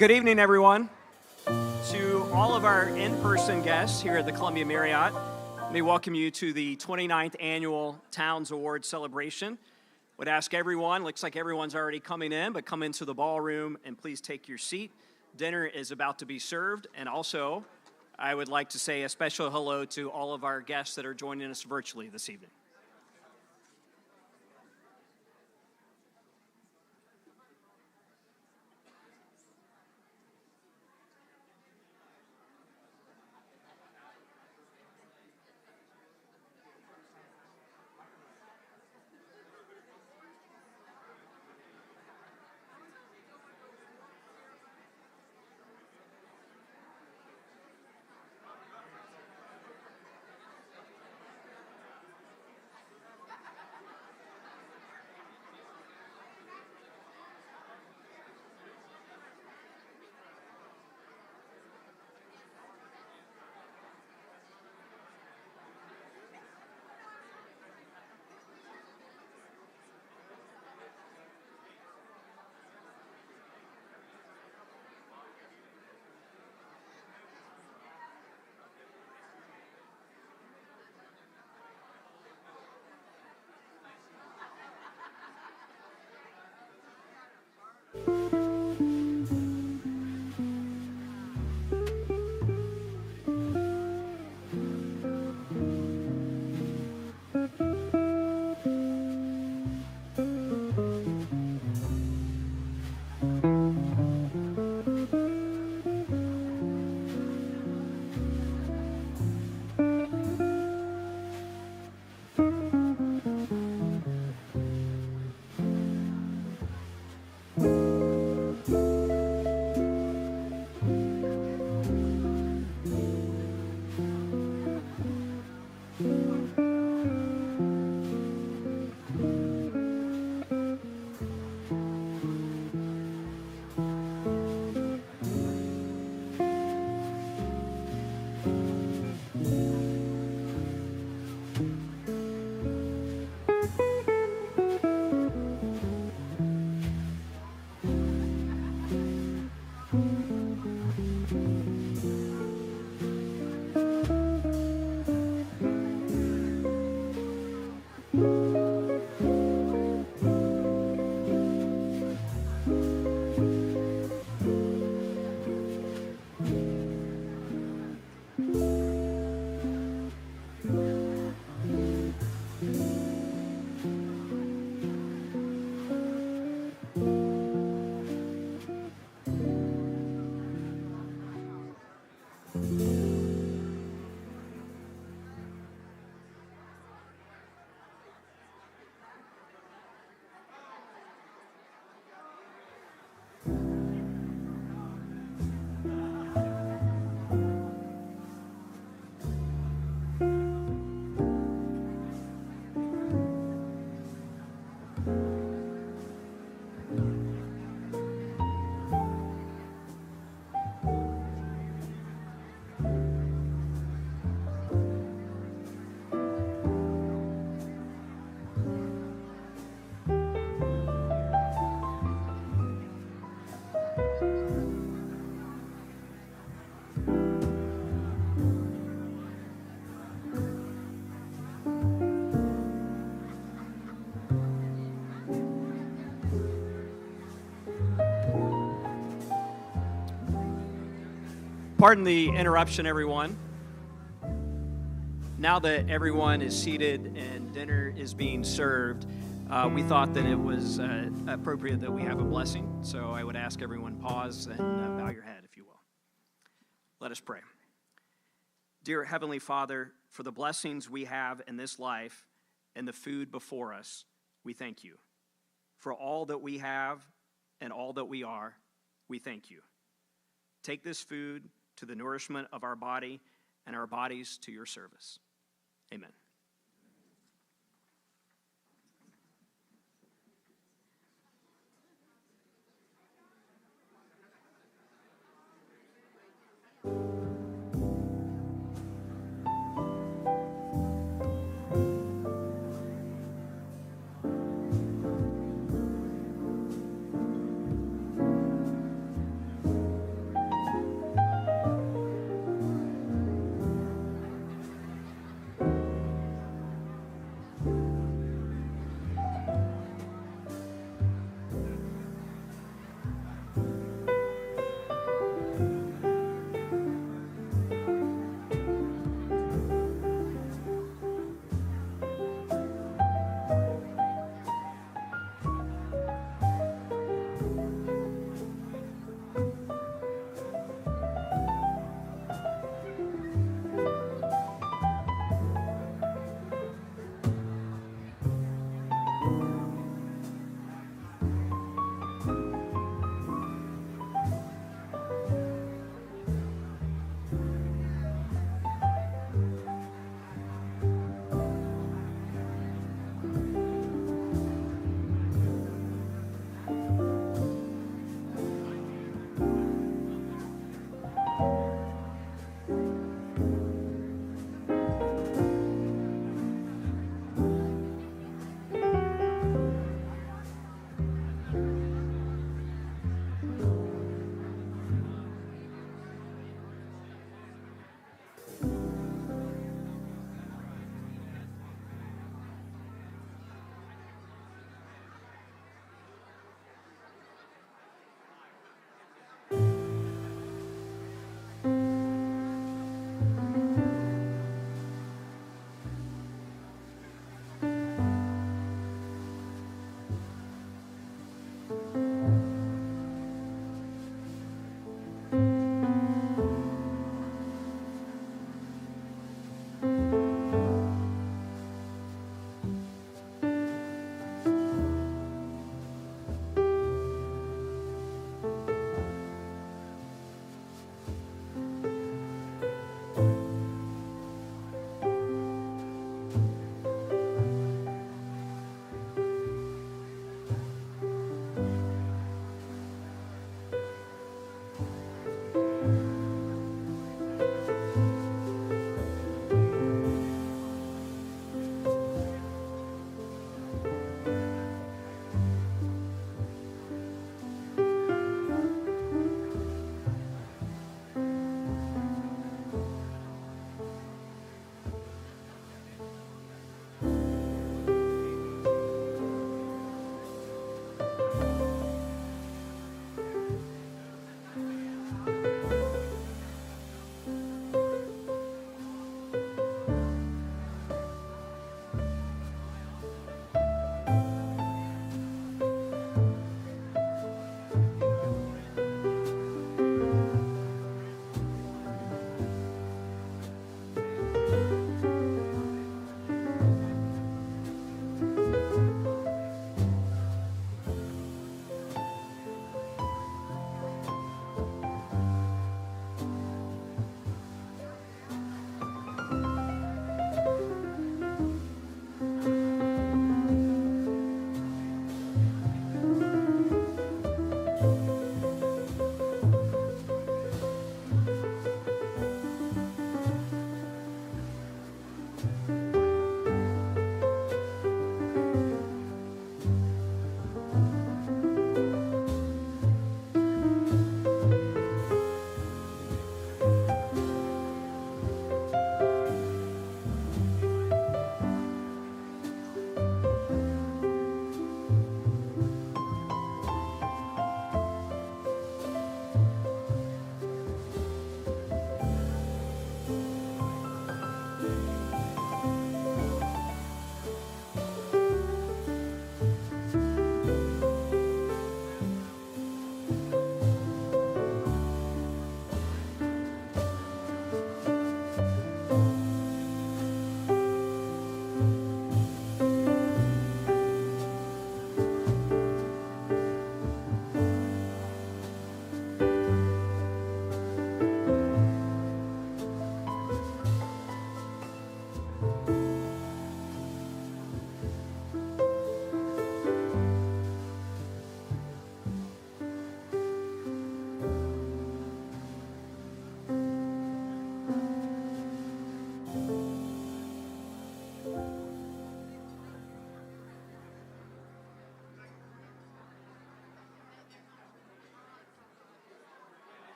Good evening, everyone. To all of our in-person guests here at the Columbia Marriott, let me welcome you to the 29th Annual Towns Awards celebration. Would ask everyone, looks like everyone's already coming in, but come into the ballroom and please take your seat. Dinner is about to be served, and also I would like to say a special hello to all of our guests that are joining us virtually this evening. Pardon the interruption, everyone. Now that everyone is seated and dinner is being served, we thought that it was appropriate that we have a blessing. So I would ask everyone pause and bow your head, if you will. Let us pray. Dear Heavenly Father, for the blessings we have in this life and the food before us, we thank you. For all that we have and all that we are, we thank you. Take this food to the nourishment of our body and our bodies to your service. Amen.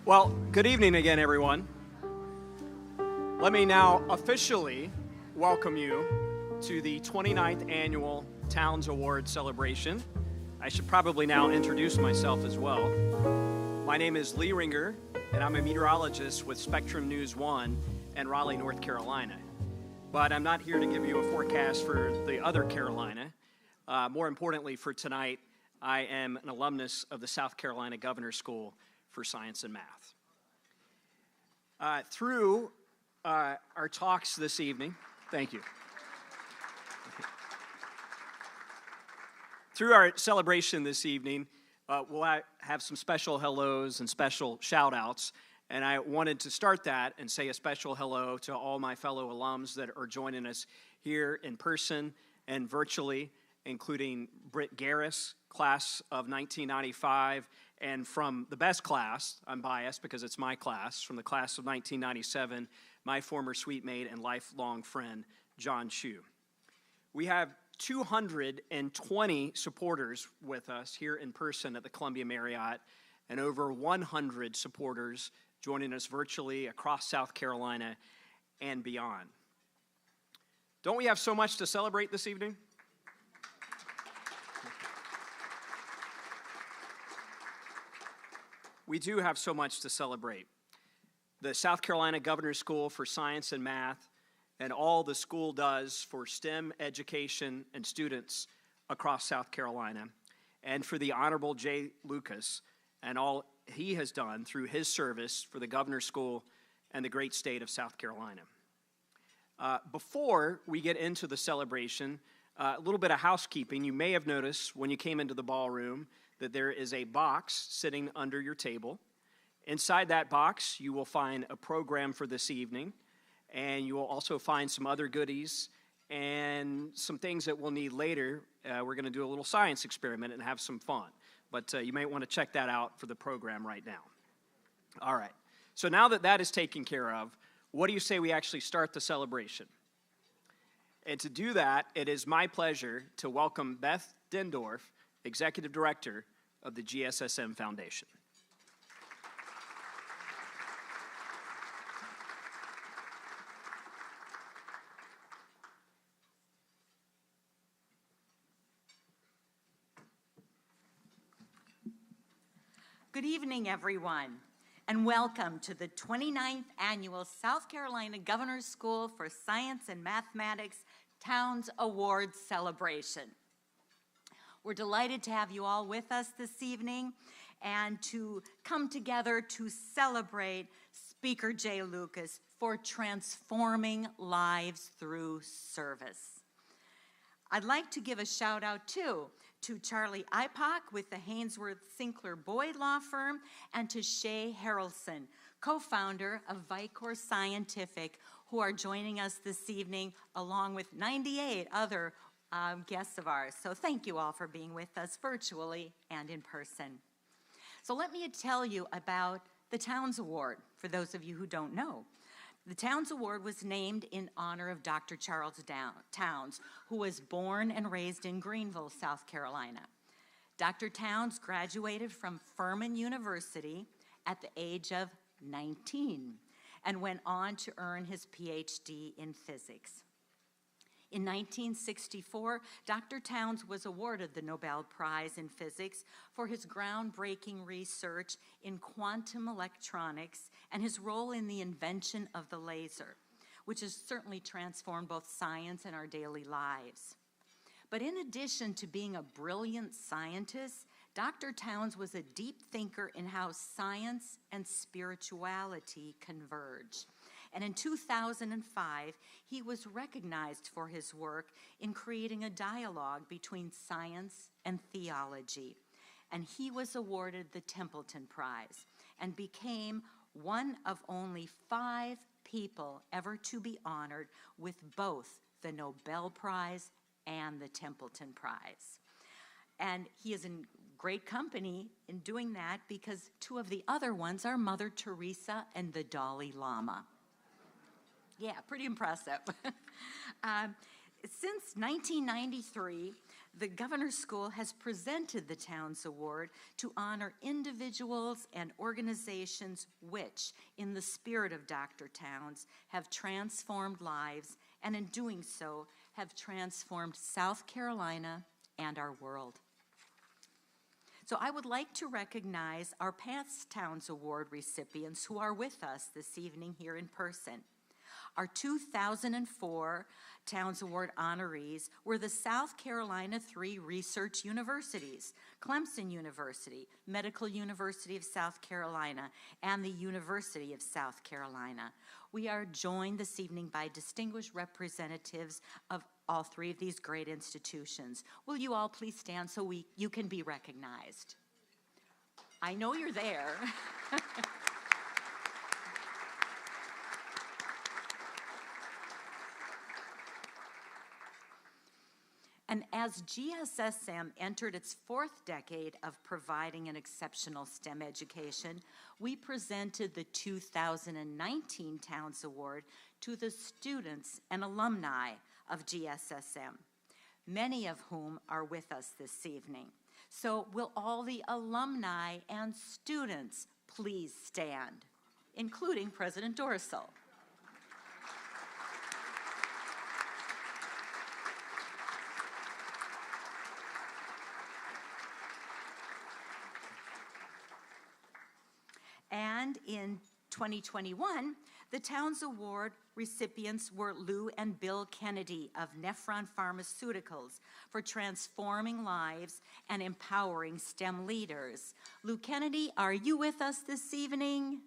Well, good evening again, everyone. Let me now officially welcome you to the 29th Annual Towns Award celebration. I should probably now introduce myself as well. My name is Lee Ringer, and I'm a meteorologist with Spectrum News 1 in Raleigh, North Carolina. But I'm not here to give you a forecast for the other Carolina. More importantly, for tonight, I am an alumnus of the South Carolina Governor's School for Science and Math. Through our talks this evening, thank you. Through our celebration this evening, we'll have some special hellos and special shout outs. And I wanted to start that and say a special hello to all my fellow alums that are joining us here in person and virtually, including Britt Garris, class of 1995, and from the best class, I'm biased because it's my class, from the class of 1997, my former suite mate and lifelong friend, John Chu. We have 220 supporters with us here in person at the Columbia Marriott, and over 100 supporters joining us virtually across South Carolina and beyond. Don't we have so much to celebrate this evening? We do have so much to celebrate. The South Carolina Governor's School for Science and Math and all the school does for STEM education and students across South Carolina, and for the Honorable Jay Lucas and all he has done through his service for the Governor's School and the great state of South Carolina. Before we get into the celebration, a little bit of housekeeping. You may have noticed when you came into the ballroom that there is a box sitting under your table. Inside that box, you will find a program for this evening, and you will also find some other goodies and some things that we'll need later. We're going to do a little science experiment and have some fun, but you might want to check that out for the program right now. All right, so now that that is taken care of, what do you say we actually start the celebration? And to do that, it is my pleasure to welcome Beth Dendorf, Executive Director of the GSSM Foundation. Good evening, everyone, and welcome to the 29th Annual South Carolina Governor's School for Science and Mathematics Towns Awards celebration. We're delighted to have you all with us this evening and to come together to celebrate Speaker Jay Lucas for transforming lives through service. I'd like to give a shout out too to Charlie Ipock with the Hainsworth Sinclair Boyd Law Firm, and to Shay Harrelson, co-founder of Vicor Scientific, who are joining us this evening along with 98 other guests of ours. So thank you all for being with us virtually and in person. So let me tell you about the Towns Award, for those of you who don't know. The Towns Award was named in honor of Dr. Charles Towns, who was born and raised in Greenville, South Carolina. Dr. Towns graduated from Furman University at the age of 19 and went on to earn his PhD in physics. In 1964, Dr. Towns was awarded the Nobel Prize in Physics for his groundbreaking research in quantum electronics and his role in the invention of the laser, which has certainly transformed both science and our daily lives. But in addition to being a brilliant scientist, Dr. Towns was a deep thinker in how science and spirituality converge. And in 2005, he was recognized for his work in creating a dialogue between science and theology. And he was awarded the Templeton Prize and became one of only 5 people ever to be honored with both the Nobel Prize and the Templeton Prize. And he is in great company in doing that because 2 of the other ones are Mother Teresa and the Dalai Lama. Yeah, pretty impressive. Since 1993, the Governor's School has presented the Towns Award to honor individuals and organizations which, in the spirit of Dr. Towns, have transformed lives and in doing so have transformed South Carolina and our world. So I would like to recognize our past Towns Award recipients who are with us this evening here in person. Our 2004 Towns Award honorees were the South Carolina 3 research universities, Clemson University, Medical University of South Carolina, and the University of South Carolina. We are joined this evening by distinguished representatives of all 3 of these great institutions. Will you all please stand so you can be recognized? I know you're there. And as GSSM entered its 4th decade of providing an exceptional STEM education, we presented the 2019 Towns Award to the students and alumni of GSSM, many of whom are with us this evening. So will all the alumni and students please stand, including President Dorsal. And in 2021, the Towns Award recipients were Lou and Bill Kennedy of Nephron Pharmaceuticals for transforming lives and empowering STEM leaders. Lou Kennedy, are you with us this evening?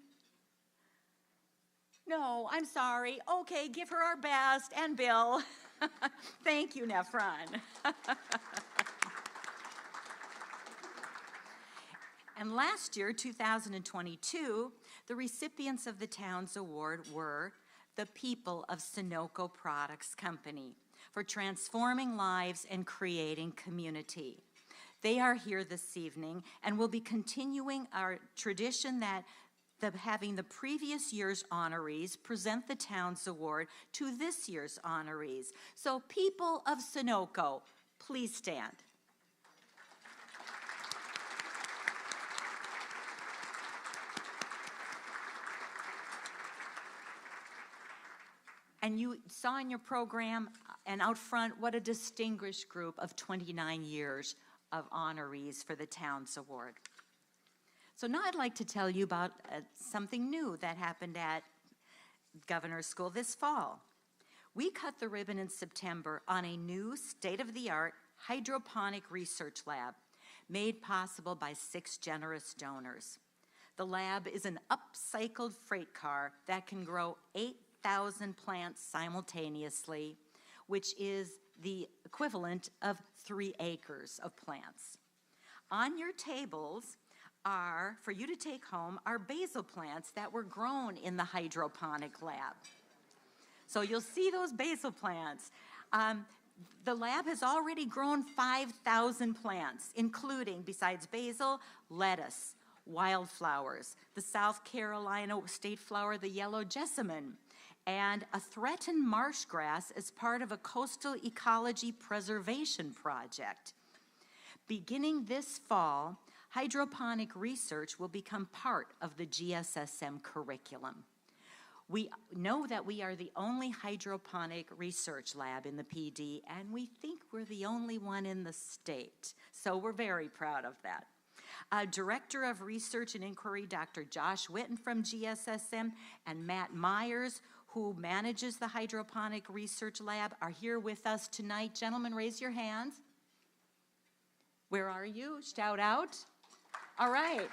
No, I'm sorry. Okay, give her our best. And Bill. Thank you, Nephron. And last year, 2022, the recipients of the Towns Award were the people of Sunoco Products Company for transforming lives and creating community. They are here this evening and will be continuing our tradition that having the previous year's honorees present the Towns Award to this year's honorees. So people of Sunoco, please stand. And you saw in your program and out front what a distinguished group of 29 years of honorees for the Towns Award. So now I'd like to tell you about something new that happened at Governor's School this fall. We cut the ribbon in September on a new state-of-the-art hydroponic research lab made possible by 6 generous donors. The lab is an upcycled freight car that can grow 8,000 plants simultaneously, which is the equivalent of 3 acres of plants. On your tables are, for you to take home, are basil plants that were grown in the hydroponic lab. So you'll see those basil plants. The lab has already grown 5,000 plants, including, besides basil, lettuce, wildflowers, the South Carolina state flower, the yellow jessamine, and a threatened marsh grass as part of a coastal ecology preservation project. Beginning this fall, hydroponic research will become part of the GSSM curriculum. We know that we are the only hydroponic research lab in the PD, and we think we're the only one in the state. So we're very proud of that. Director of Research and Inquiry, Dr. Josh Witten from GSSM, and Matt Myers, who manages the hydroponic research lab, are here with us tonight. Gentlemen, raise your hands. Where are you? Shout out. All right.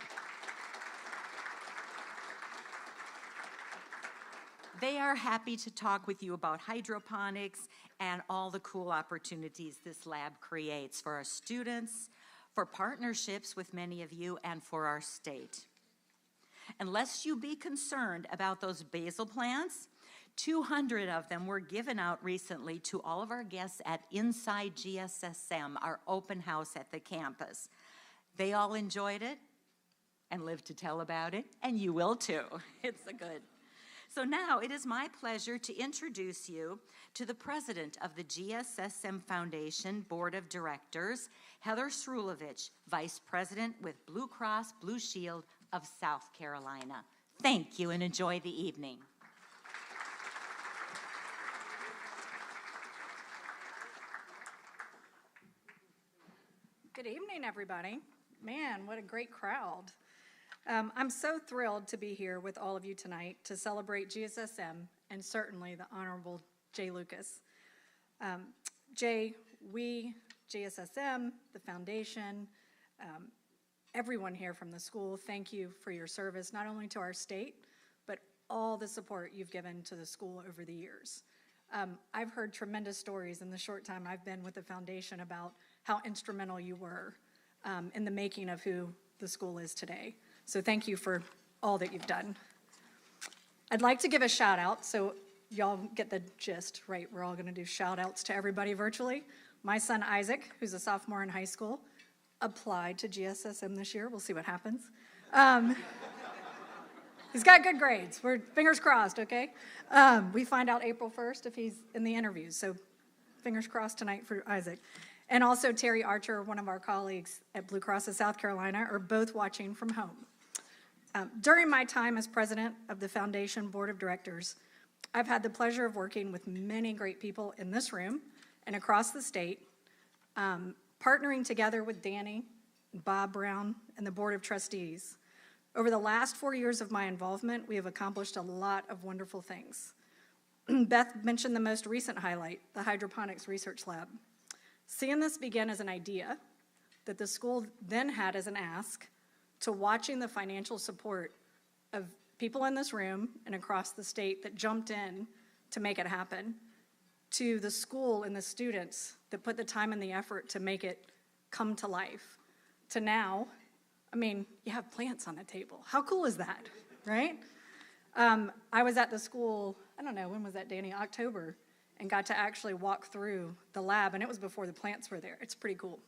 They are happy to talk with you about hydroponics and all the cool opportunities this lab creates for our students, for partnerships with many of you, and for our state. Unless you be concerned about those basil plants, 200 of them were given out recently to all of our guests at Inside GSSM, our open house at the campus. They all enjoyed it and lived to tell about it, and you will too. It's a good. So now it is my pleasure to introduce you to the president of the GSSM Foundation Board of Directors, Heather Srulovich, Vice President with Blue Cross Blue Shield of South Carolina. Thank you and enjoy the evening. Good evening, everybody. Man, what a great crowd. I'm so thrilled to be here with all of you tonight to celebrate GSSM and certainly the Honorable Jay Lucas. Jay, we, GSSM, the foundation, everyone here from the school, thank you for your service, not only to our state, but all the support you've given to the school over the years. I've heard tremendous stories in the short time I've been with the foundation about how instrumental you were in the making of who the school is today. So thank you for all that you've done. I'd like to give a shout out, so y'all get the gist, right? We're all gonna do shout outs to everybody virtually. My son Isaac, who's a sophomore in high school, applied to GSSM this year. We'll see what happens. He's got good grades. We're fingers crossed, okay? We find out April 1st if he's in the interviews, so fingers crossed tonight for Isaac. And also Terry Archer, one of our colleagues at Blue Cross of South Carolina, are both watching from home. During my time as president of the Foundation Board of Directors, I've had the pleasure of working with many great people in this room and across the state, partnering together with Danny, Bob Brown, and the Board of Trustees. Over the last 4 years of my involvement, we have accomplished a lot of wonderful things. Beth mentioned the most recent highlight, the Hydroponics Research Lab. Seeing this begin as an idea that the school then had as an ask, to watching the financial support of people in this room and across the state that jumped in to make it happen, to the school and the students that put the time and the effort to make it come to life, to now, I mean, you have plants on the table. How cool is that, right? I was at the school, I don't know, when was that, Danny? October, and got to actually walk through the lab, and it was before the plants were there. It's pretty cool.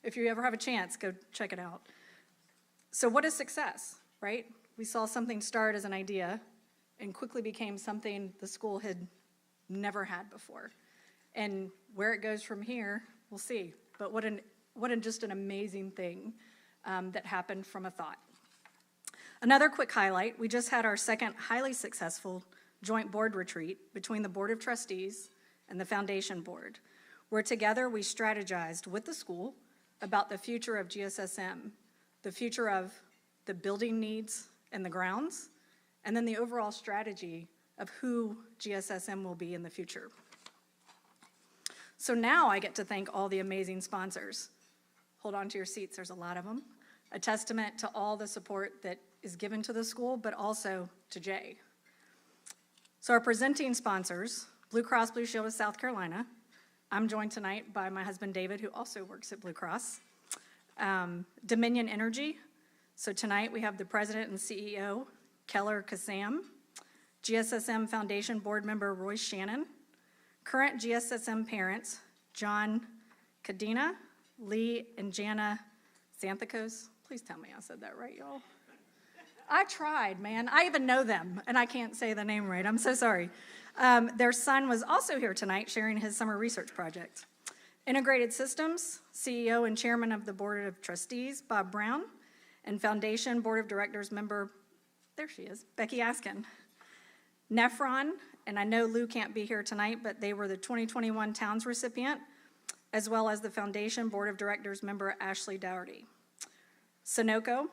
If you ever have a chance, go check it out. So what is success, right? We saw something start as an idea and quickly became something the school had never had before. And where it goes from here, we'll see. But just an amazing thing that happened from a thought. Another quick highlight, we just had our second highly successful joint board retreat between the Board of Trustees and the Foundation Board, where together we strategized with the school about the future of GSSM, the future of the building needs and the grounds, and then the overall strategy of who GSSM will be in the future. So now I get to thank all the amazing sponsors. Hold on to your seats, there's a lot of them. A testament to all the support that is given to the school, but also to Jay. So our presenting sponsors, Blue Cross Blue Shield of South Carolina. I'm joined tonight by my husband David, who also works at Blue Cross. Dominion Energy. So tonight we have the president and CEO, Keller Kassam. GSSM Foundation board member, Royce Shannon. Current GSSM parents, John Cadena, Lee and Jana Xanthikos. Please tell me I said that right, y'all. I tried, man. I even know them, and I can't say the name right. I'm so sorry. Their son was also here tonight sharing his summer research project. Integrated Systems, CEO and chairman of the Board of Trustees, Bob Brown, and Foundation Board of Directors member, there she is, Becky Askin. Nephron, and I know Lou can't be here tonight, but they were the 2021 Towns recipient, as well as the Foundation Board of Directors member Ashley Dougherty. Sunoco,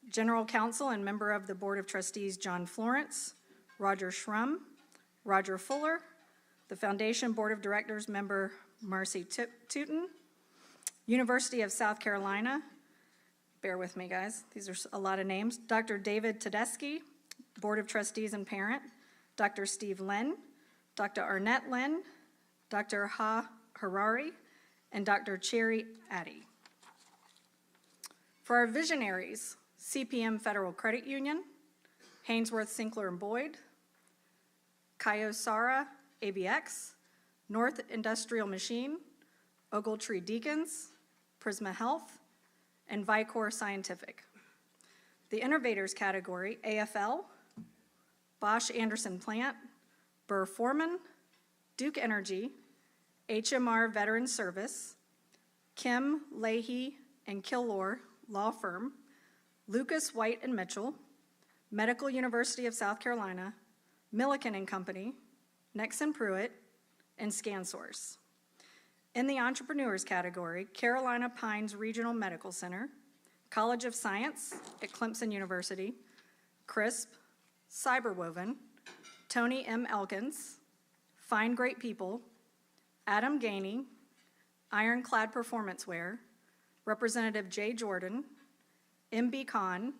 General Counsel and member of the Board of Trustees John Florence, Roger Schrum, Roger Fuller, the Foundation Board of Directors member Marcy Tooten, University of South Carolina, bear with me guys, these are a lot of names, Dr. David Tedeschi, Board of Trustees and parent, Dr. Steve Lynn, Dr. Arnett Lynn, Dr. Ha Harari, and Dr. Cherry Addy. For our visionaries, CPM Federal Credit Union, Hainsworth, Sinkler, and Boyd, Kyocera, ABX, North Industrial Machine, Ogletree Deacons, Prisma Health, and Vicor Scientific. The innovators category, AFL, Bosch Anderson Plant, Burr Foreman, Duke Energy, HMR Veteran Service, Kim, Leahy, and Killor Law Firm, Lucas, White, and Mitchell, Medical University of South Carolina, Milliken and Company, Nexon Pruitt, and ScanSource. In the entrepreneurs category, Carolina Pines Regional Medical Center, College of Science at Clemson University, CRISP, Cyberwoven, Tony M. Elkins, Find Great People, Adam Gainey, Ironclad Performance Wear, Representative Jay Jordan, MB Khan,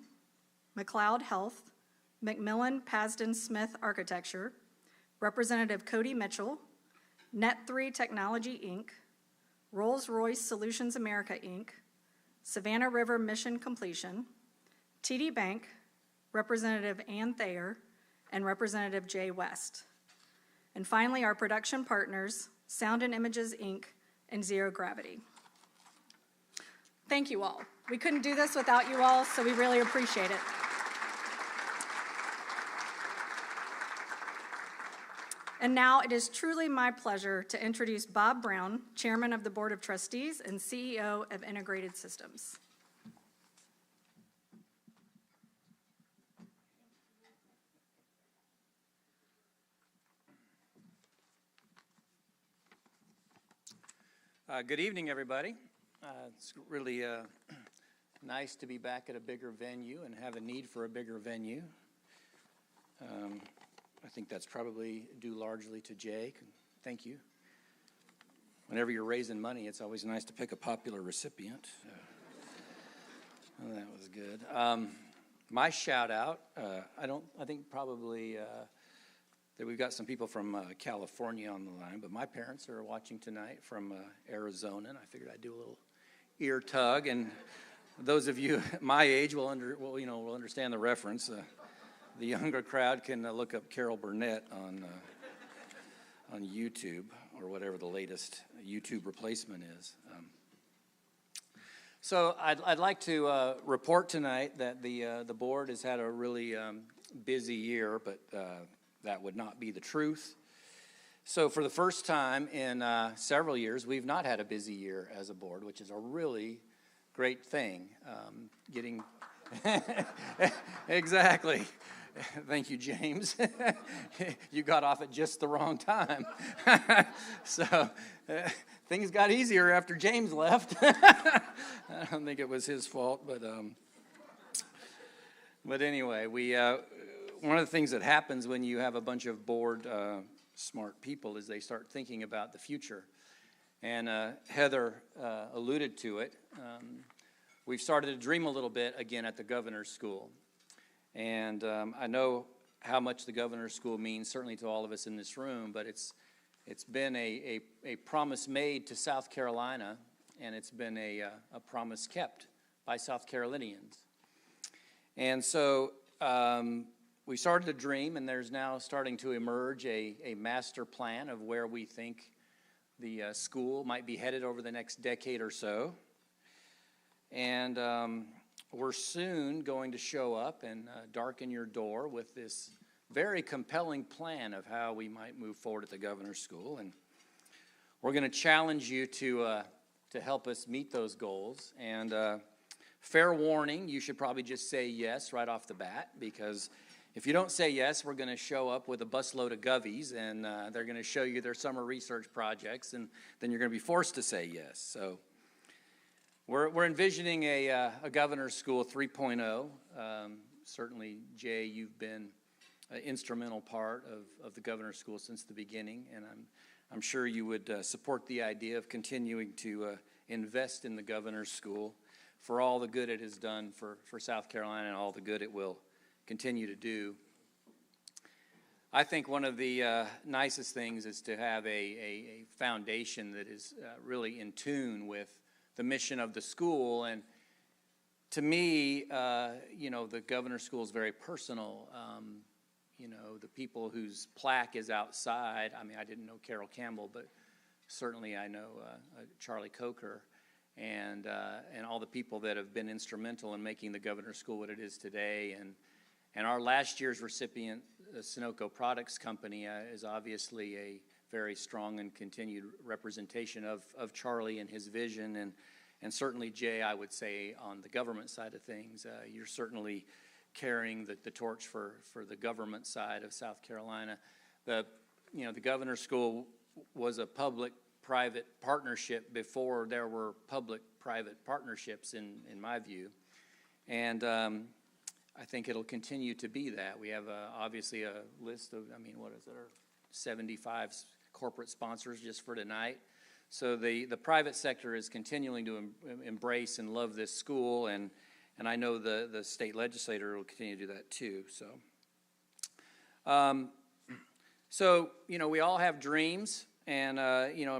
McLeod Health, Macmillan Pasden Smith Architecture, Representative Cody Mitchell, Net3 Technology Inc., Rolls-Royce Solutions America Inc., Savannah River Mission Completion, TD Bank, Representative Ann Thayer, and Representative Jay West. And finally, our production partners, Sound and Images Inc. and Zero Gravity. Thank you all. We couldn't do this without you all, so we really appreciate it. And now it is truly my pleasure to introduce Bob Brown, Chairman of the Board of Trustees and CEO of Integrated Systems. Good evening, everybody. It's really nice to be back at a bigger venue and have a need for a bigger venue. I think that's probably due largely to Jake. Thank you. Whenever you're raising money, it's always nice to pick a popular recipient. Well, that was good. My shout out, I think probably that we've got some people from California on the line, but my parents are watching tonight from Arizona, and I figured I'd do a little ear tug. And those of you my age will understand the reference. The younger crowd can look up Carol Burnett on YouTube or whatever the latest YouTube replacement is. So I'd like to report tonight that the board has had a really busy year, but that would not be the truth. So for the first time in several years, we've not had a busy year as a board, which is a really great thing. Exactly. Thank you, James. You got off at just the wrong time. So things got easier after James left. I don't think it was his fault, but anyway, one of the things that happens when you have a bunch of board smart people is they start thinking about the future. And Heather alluded to it. We've started to dream a little bit again at the governor's school. And I know how much the governor's school means, certainly to all of us in this room, but it's been a promise made to South Carolina, and it's been a promise kept by South Carolinians. And so we started to dream, and there's now starting to emerge a master plan of where we think the school might be headed over the next decade or so. And we're soon going to show up and darken your door with this very compelling plan of how we might move forward at the governor's school. And we're going to challenge you to help us meet those goals. And fair warning, you should probably just say yes right off the bat, because If you don't say yes, we're going to show up with a busload of govies, and they're going to show you their summer research projects, and then you're going to be forced to say yes. So we're envisioning a governor's school 3.0. Certainly, Jay, you've been an instrumental part of the governor's school since the beginning, and I'm sure you would support the idea of continuing to invest in the governor's school for all the good it has done for South Carolina and all the good it will continue to do. I think one of the nicest things is to have a foundation that is really in tune with the mission of the school. And to me, the governor's school is very personal. The people whose plaque is outside, I mean, I didn't know Carol Campbell, but certainly I know Charlie Coker and all the people that have been instrumental in making the governor's school what it is today. And our last year's recipient, Sunoco Products Company, is obviously a very strong and continued representation of Charlie and his vision. And certainly, Jay, I would say on the government side of things, you're certainly carrying the torch for the government side of South Carolina. The governor's school was a public-private partnership before there were public-private partnerships, in my view. And I think it'll continue to be that. We have obviously a list of, 75 corporate sponsors just for tonight. So the private sector is continuing to embrace and love this school, and I know the state legislator will continue to do that too. So, we all have dreams, and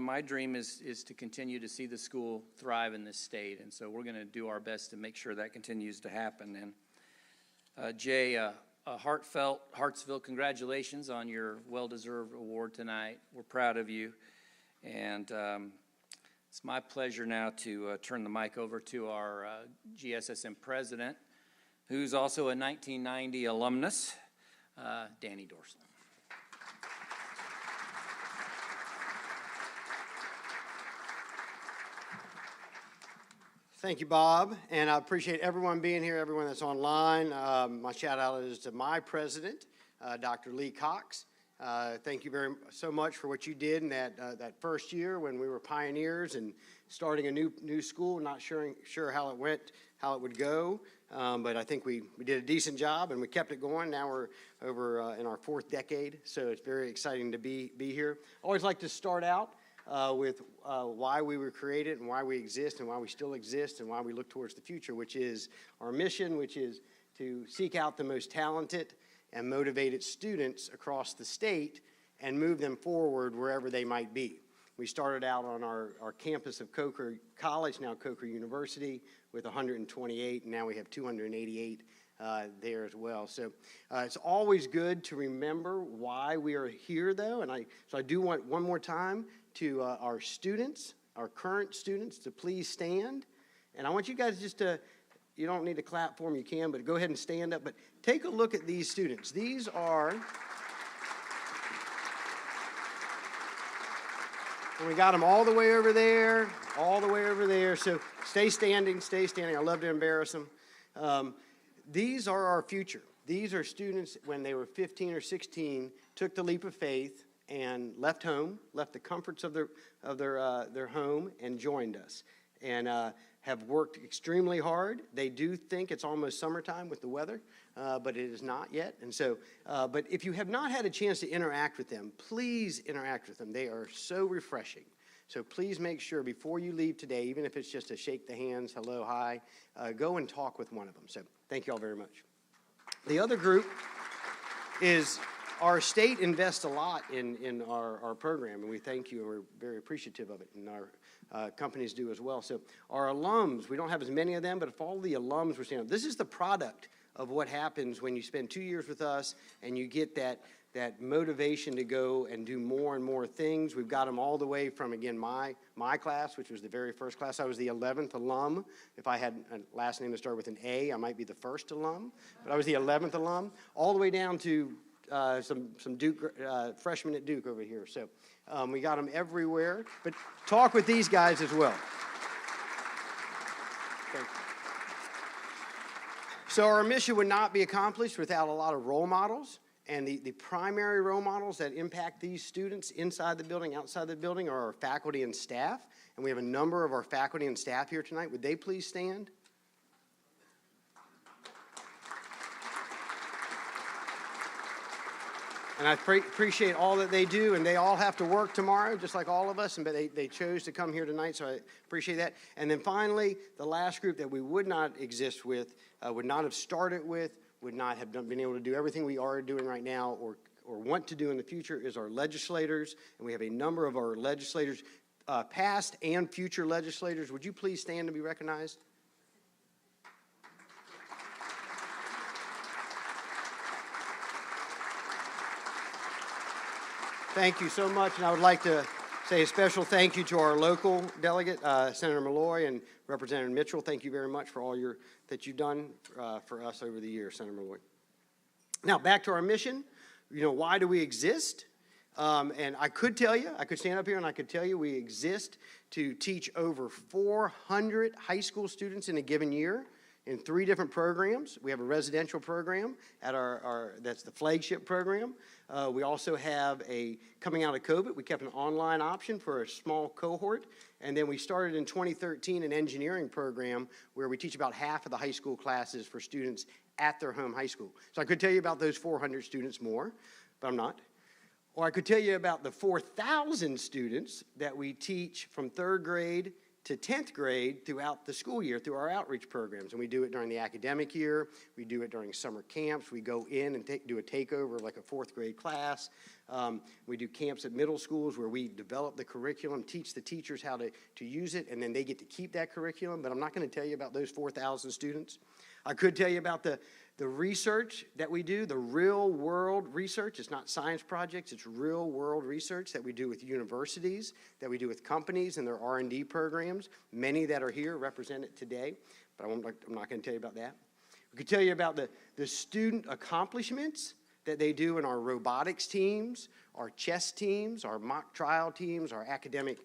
my dream is to continue to see the school thrive in this state, and so we're going to do our best to make sure that continues to happen. And Jay, a heartfelt Hartsville congratulations on your well-deserved award tonight. We're proud of you. And it's my pleasure now to turn the mic over to our GSSM president, who's also a 1990 alumnus, Danny Dorsal. Thank you, Bob, and I appreciate everyone being here, everyone that's online. My shout out is to my president, Dr. Lee Cox. Thank you so much for what you did in that first year when we were pioneers and starting a new school. Not sure how it went, how it would go, but I think we did a decent job and we kept it going. Now we're over in our fourth decade, so it's very exciting to be here. I always like to start out with why we were created and why we exist and why we still exist and why we look towards the future, which is our mission, which is to seek out the most talented and motivated students across the state and move them forward wherever they might be. We started out on our campus of Coker College, now Coker University, with 128, and now we have 288 there as well. So it's always good to remember why we are here, though, and so I do want one more time to our students, our current students, to please stand. And I want you guys just to, you don't need to clap for them, you can, but go ahead and stand up. But take a look at these students. These are, and we got them all the way over there, So stay standing, I love to embarrass them. These are our future. These are students, when they were 15 or 16, took the leap of faith and left home, left the comforts of their home, and joined us, and have worked extremely hard. They do think it's almost summertime with the weather, but it is not yet. And so, but if you have not had a chance to interact with them, please interact with them. They are so refreshing. So please make sure before you leave today, even if it's just to shake the hands, hello, hi, go and talk with one of them. So thank you all very much. The other group is our state invests a lot in our program, and we thank you, and we're very appreciative of it, and our companies do as well. So our alums, we don't have as many of them, but if all the alums were standing up, this is the product of what happens when you spend 2 years with us and you get that motivation to go and do more and more things. We've got them all the way from, again, my class, which was the very first class. I was the 11th alum. If I had a last name that started with an A, I might be the first alum, but I was the 11th alum, all the way down to some Duke freshmen at Duke over here. So we got them everywhere. But talk with these guys as well. Okay. So our mission would not be accomplished without a lot of role models. And the primary role models that impact these students inside the building, outside the building, are our faculty and staff. And we have a number of our faculty and staff here tonight. Would they please stand? And I appreciate all that they do, and they all have to work tomorrow, just like all of us, but they chose to come here tonight, so I appreciate that. And then finally, the last group that we would not exist with, would not have started with, would not have been able to do everything we are doing right now or want to do in the future, is our legislators. And we have a number of our legislators, past and future legislators. Would you please stand to be recognized? Thank you so much, and I would like to say a special thank you to our local delegate, Senator Malloy and Representative Mitchell. Thank you very much for all that you've done for us over the years, Senator Malloy. Now, back to our mission. Why do we exist? And I could stand up here and I could tell you we exist to teach over 400 high school students in a given year in 3 different programs. We have a residential program at that's the flagship program. We also have coming out of COVID, we kept an online option for a small cohort. And then we started in 2013 an engineering program where we teach about half of the high school classes for students at their home high school. So I could tell you about those 400 students more, but I'm not. Or I could tell you about the 4,000 students that we teach from 3rd grade to 10th grade throughout the school year through our outreach programs. And we do it during the academic year. We do it during summer camps. We go in and do a takeover of like a 4th grade class. We do camps at middle schools where we develop the curriculum, teach the teachers how to use it, and then they get to keep that curriculum. But I'm not going to tell you about those 4,000 students. I could tell you about the research that we do, the real world research. It's not science projects, it's real world research that we do with universities, that we do with companies and their R&D programs, many that are here represented today, but I'm not going to tell you about that. We could tell you about the student accomplishments that they do in our robotics teams, our chess teams, our mock trial teams, our academic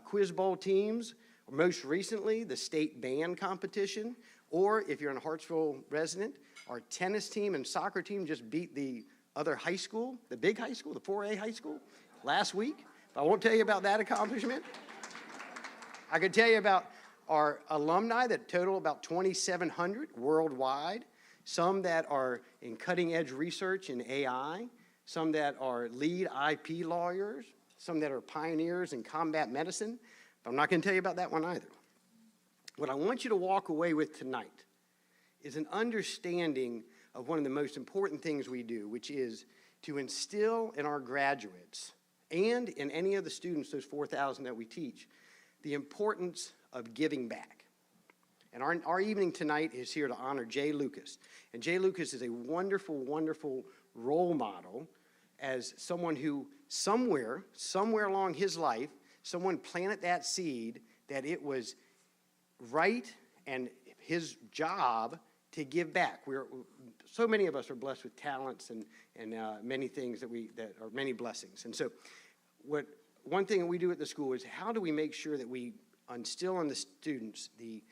quiz bowl teams, or most recently, the state band competition, or if you're in a Hartsville resident, our tennis team and soccer team just beat the other high school, the big high school, the 4A high school, last week. I won't tell you about that accomplishment. I could tell you about our alumni that total about 2,700 worldwide, some that are in cutting-edge research in AI, some that are lead IP lawyers, some that are pioneers in combat medicine. But I'm not going to tell you about that one either. What I want you to walk away with tonight is an understanding of one of the most important things we do, which is to instill in our graduates and in any of the students, those 4,000 that we teach, the importance of giving back. And our evening tonight is here to honor Jay Lucas. And Jay Lucas is a wonderful, wonderful role model as someone who somewhere along his life, someone planted that seed that it was right and his job to give back. So many of us are blessed with talents and many things that are many blessings. And so one thing we do at the school is how do we make sure that we instill in the students the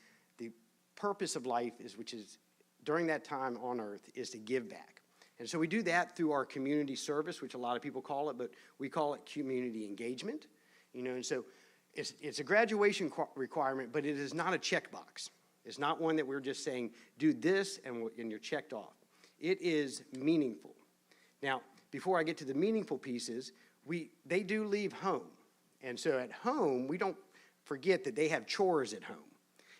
purpose of life which is during that time on earth is to give back. And so we do that through our community service, which a lot of people call it, but we call it community engagement. And so it's a graduation requirement, but it is not a checkbox. It's not one that we're just saying, do this and you're checked off. It is meaningful. Now, before I get to the meaningful pieces, they do leave home. And so at home, we don't forget that they have chores at home.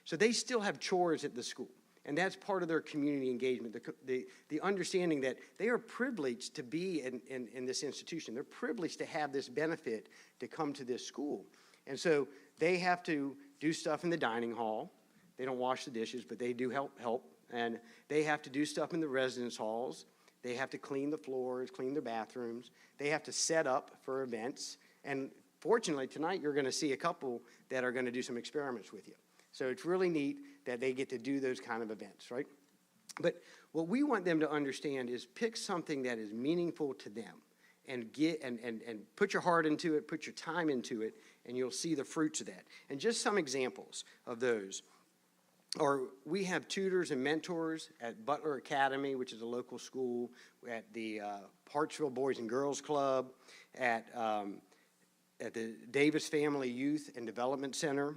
So they still have chores at the school. And that's part of their community engagement, the understanding that they are privileged to be in this institution. They're privileged to have this benefit to come to this school. And so they have to do stuff in the dining hall. They don't wash the dishes, but they do help. And they have to do stuff in the residence halls. They have to clean the floors, clean their bathrooms. They have to set up for events. And fortunately, tonight you're going to see a couple that are going to do some experiments with you. So it's really neat that they get to do those kind of events, right? But what we want them to understand is pick something that is meaningful to them and put your heart into it, put your time into it, and you'll see the fruits of that. And just some examples of those. we have tutors and mentors at Butler Academy, which is a local school, at the Hartsville Boys and Girls Club, at the Davis Family Youth and Development Center.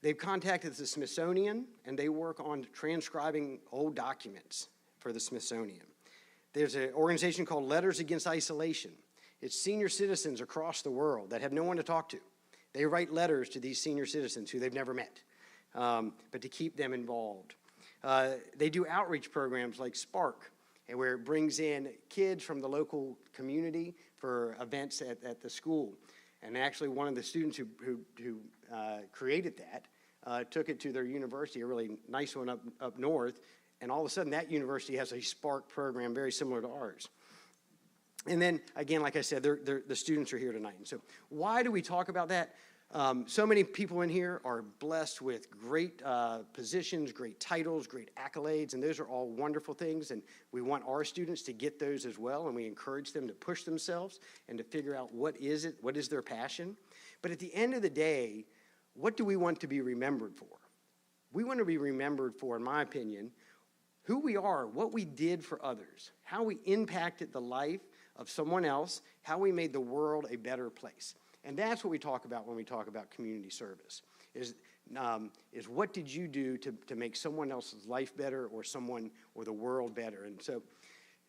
They've contacted the Smithsonian, and they work on transcribing old documents for the Smithsonian. There's an organization called Letters Against Isolation. It's senior citizens across the world that have no one to talk to. They write letters to these senior citizens who they've never met, but to keep them involved. They do outreach programs like Spark, where it brings in kids from the local community for events at the school. And actually, one of the students who created that took it to their university, a really nice one up north, and all of a sudden that university has a Spark program very similar to ours. And then, again, like I said, the students are here tonight. And so why do we talk about that? So many people in here are blessed with great positions, great titles, great accolades, and those are all wonderful things, and we want our students to get those as well, and we encourage them to push themselves and to figure out what is their passion. But at the end of the day, what do we want to be remembered for? We want to be remembered for, in my opinion, who we are, what we did for others, how we impacted the life of someone else, how we made the world a better place. And that's what we talk about when we talk about community service, is what did you do to make someone else's life better or the world better? And so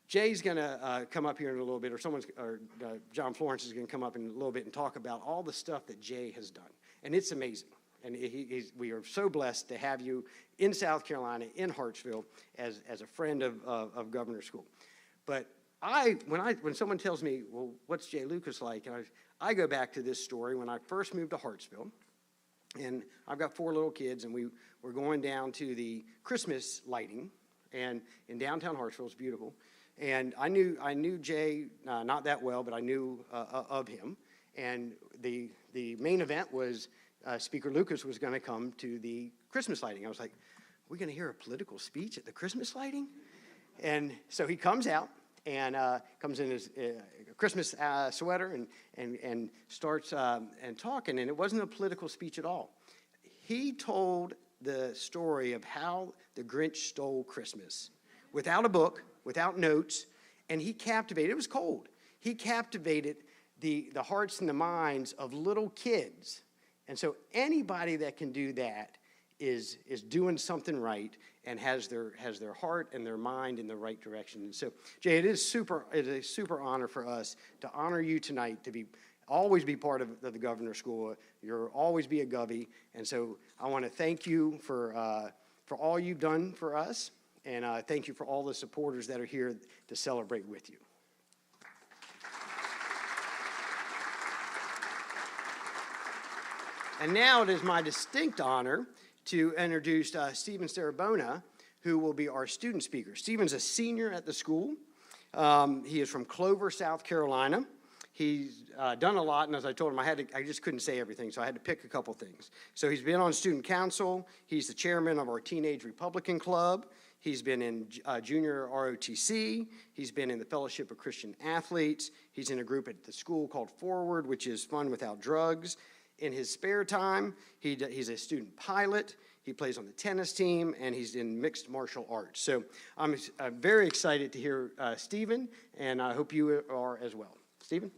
Jay's going to come up here in a little bit, or John Florence is going to come up in a little bit and talk about all the stuff that Jay has done. And it's amazing. And we are so blessed to have you in South Carolina, in Hartsville, as a friend of Governor's School. But when someone tells me, well, what's Jay Lucas like? And I go back to this story when I first moved to Hartsville. And I've got 4 little kids, and we were going down to the Christmas lighting, and in downtown Hartsville. It's beautiful. And I knew Jay not that well, but I knew of him. And the main event was Speaker Lucas was going to come to the Christmas lighting. I was like, we're going to hear a political speech at the Christmas lighting? And so he comes out and comes in his Christmas sweater and starts and talking. And it wasn't a political speech at all. He told the story of how the Grinch stole Christmas without a book, without notes, and he captivated. It was cold. He captivated the hearts and the minds of little kids. And so anybody that can do that is doing something right and has their heart and their mind in the right direction. And so, Jay, it is a super honor for us to honor you tonight, to always be part of the Governor's School. You'll always be a Govy. And so I want to thank you for all you've done for us, and thank you for all the supporters that are here to celebrate with you. And now it is my distinct honor to introduce Stephen Sarabona, who will be our student speaker. Stephen's a senior at the school. He is from Clover, South Carolina. He's done a lot, and as I told him, I just couldn't say everything, so I had to pick a couple things. So he's been on student council. He's the chairman of our Teenage Republican Club. He's been in junior ROTC. He's been in the Fellowship of Christian Athletes. He's in a group at the school called Forward, which is Fun Without Drugs. In his spare time, he's a student pilot. He plays on the tennis team, and he's in mixed martial arts. So I'm very excited to hear Stephen, and I hope you are as well. Stephen?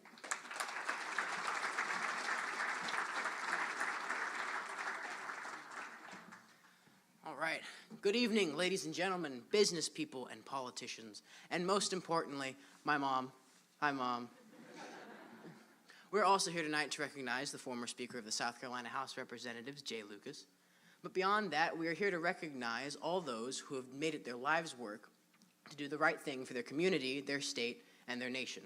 All right. Good evening, ladies and gentlemen, business people and politicians, and most importantly, my mom. Hi, Mom. We're also here tonight to recognize the former Speaker of the South Carolina House of Representatives, Jay Lucas. But beyond that, we are here to recognize all those who have made it their lives' work to do the right thing for their community, their state, and their nation.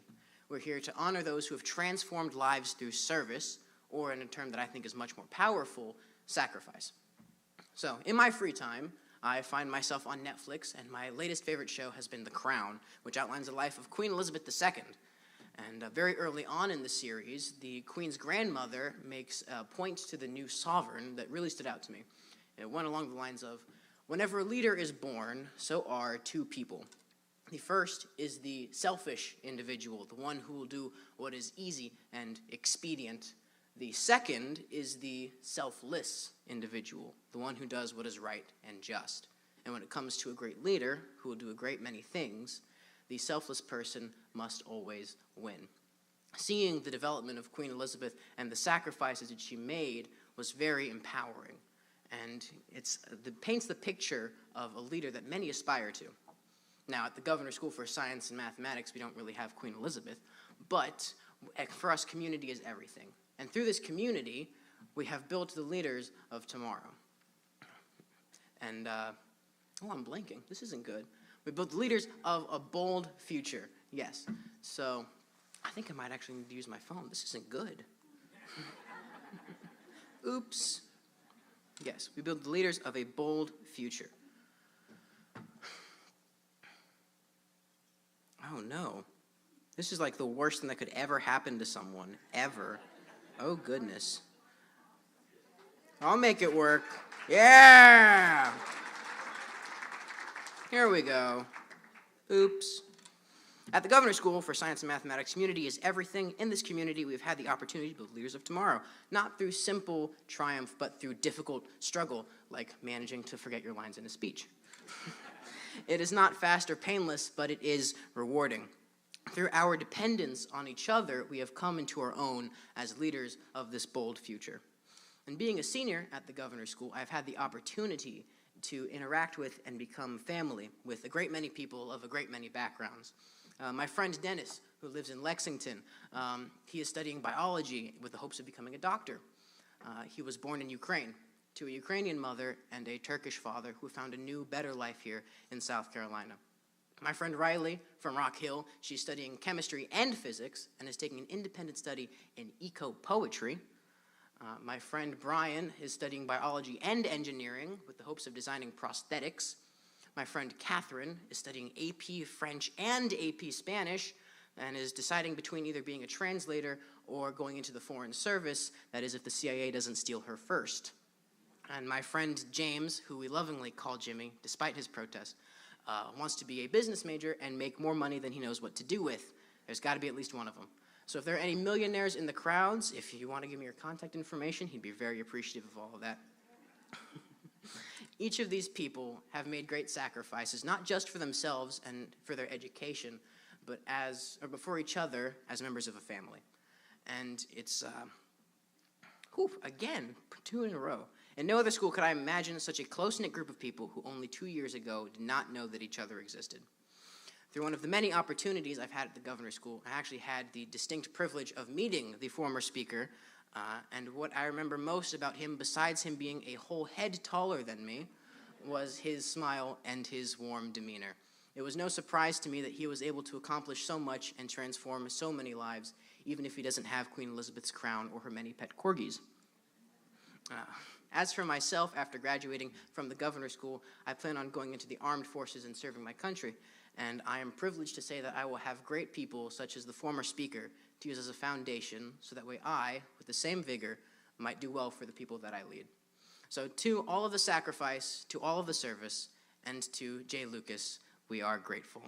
We're here to honor those who have transformed lives through service, or in a term that I think is much more powerful, sacrifice. So, in my free time, I find myself on Netflix, and my latest favorite show has been The Crown, which outlines the life of Queen Elizabeth II. And very early on in the series, the Queen's grandmother makes points to the new sovereign that really stood out to me. It went along the lines of, whenever a leader is born, so are 2 people. The first is the selfish individual, the one who will do what is easy and expedient, The second is the selfless individual, the one who does what is right and just. And when it comes to a great leader who will do a great many things, the selfless person must always win. Seeing the development of Queen Elizabeth and the sacrifices that she made was very empowering. And it paints the picture of a leader that many aspire to. Now, at the Governor's School for Science and Mathematics, we don't really have Queen Elizabeth, but for us, community is everything. And through this community, we have built the leaders of tomorrow. And, I'm blanking. This isn't good. We built the leaders of a bold future. Yes. So, I think I might actually need to use my phone. This isn't good. Oops. Yes, we build the leaders of a bold future. Oh no. This is like the worst thing that could ever happen to someone, ever. Oh goodness. I'll make it work. Yeah! Here we go. Oops. At the Governor's School for Science and Mathematics, community is everything. In this community, we've had the opportunity to build leaders of tomorrow, not through simple triumph, but through difficult struggle, like managing to forget your lines in a speech. It is not fast or painless, but it is rewarding. Through our dependence on each other, we have come into our own as leaders of this bold future. And being a senior at the Governor's School, I've had the opportunity to interact with and become family with a great many people of a great many backgrounds. My friend Dennis, who lives in Lexington, he is studying biology with the hopes of becoming a doctor. He was born in Ukraine to a Ukrainian mother and a Turkish father who found a new, better life here in South Carolina. My friend Riley from Rock Hill, she's studying chemistry and physics and is taking an independent study in eco-poetry. My friend Brian is studying biology and engineering with the hopes of designing prosthetics. My friend Catherine is studying AP French and AP Spanish and is deciding between either being a translator or going into the Foreign Service, that is if the CIA doesn't steal her first. And my friend James, who we lovingly call Jimmy, despite his protest, wants to be a business major and make more money than he knows what to do with. There's got to be at least one of them. So if there are any millionaires in the crowds, if you want to give me your contact information, he'd be very appreciative of all of that. Each of these people have made great sacrifices, not just for themselves and for their education, but for each other as members of a family. And it's, again, 2 in a row. In no other school could I imagine such a close-knit group of people who only 2 years ago did not know that each other existed. Through one of the many opportunities I've had at the Governor's School, I actually had the distinct privilege of meeting the former speaker, and what I remember most about him, besides him being a whole head taller than me, was his smile and his warm demeanor. It was no surprise to me that he was able to accomplish so much and transform so many lives, even if he doesn't have Queen Elizabeth's crown or her many pet corgis. As for myself, after graduating from the Governor's School, I plan on going into the armed forces and serving my country. And I am privileged to say that I will have great people, such as the former speaker, to use as a foundation, so that way I, with the same vigor, might do well for the people that I lead. So to all of the sacrifice, to all of the service, and to Jay Lucas, we are grateful.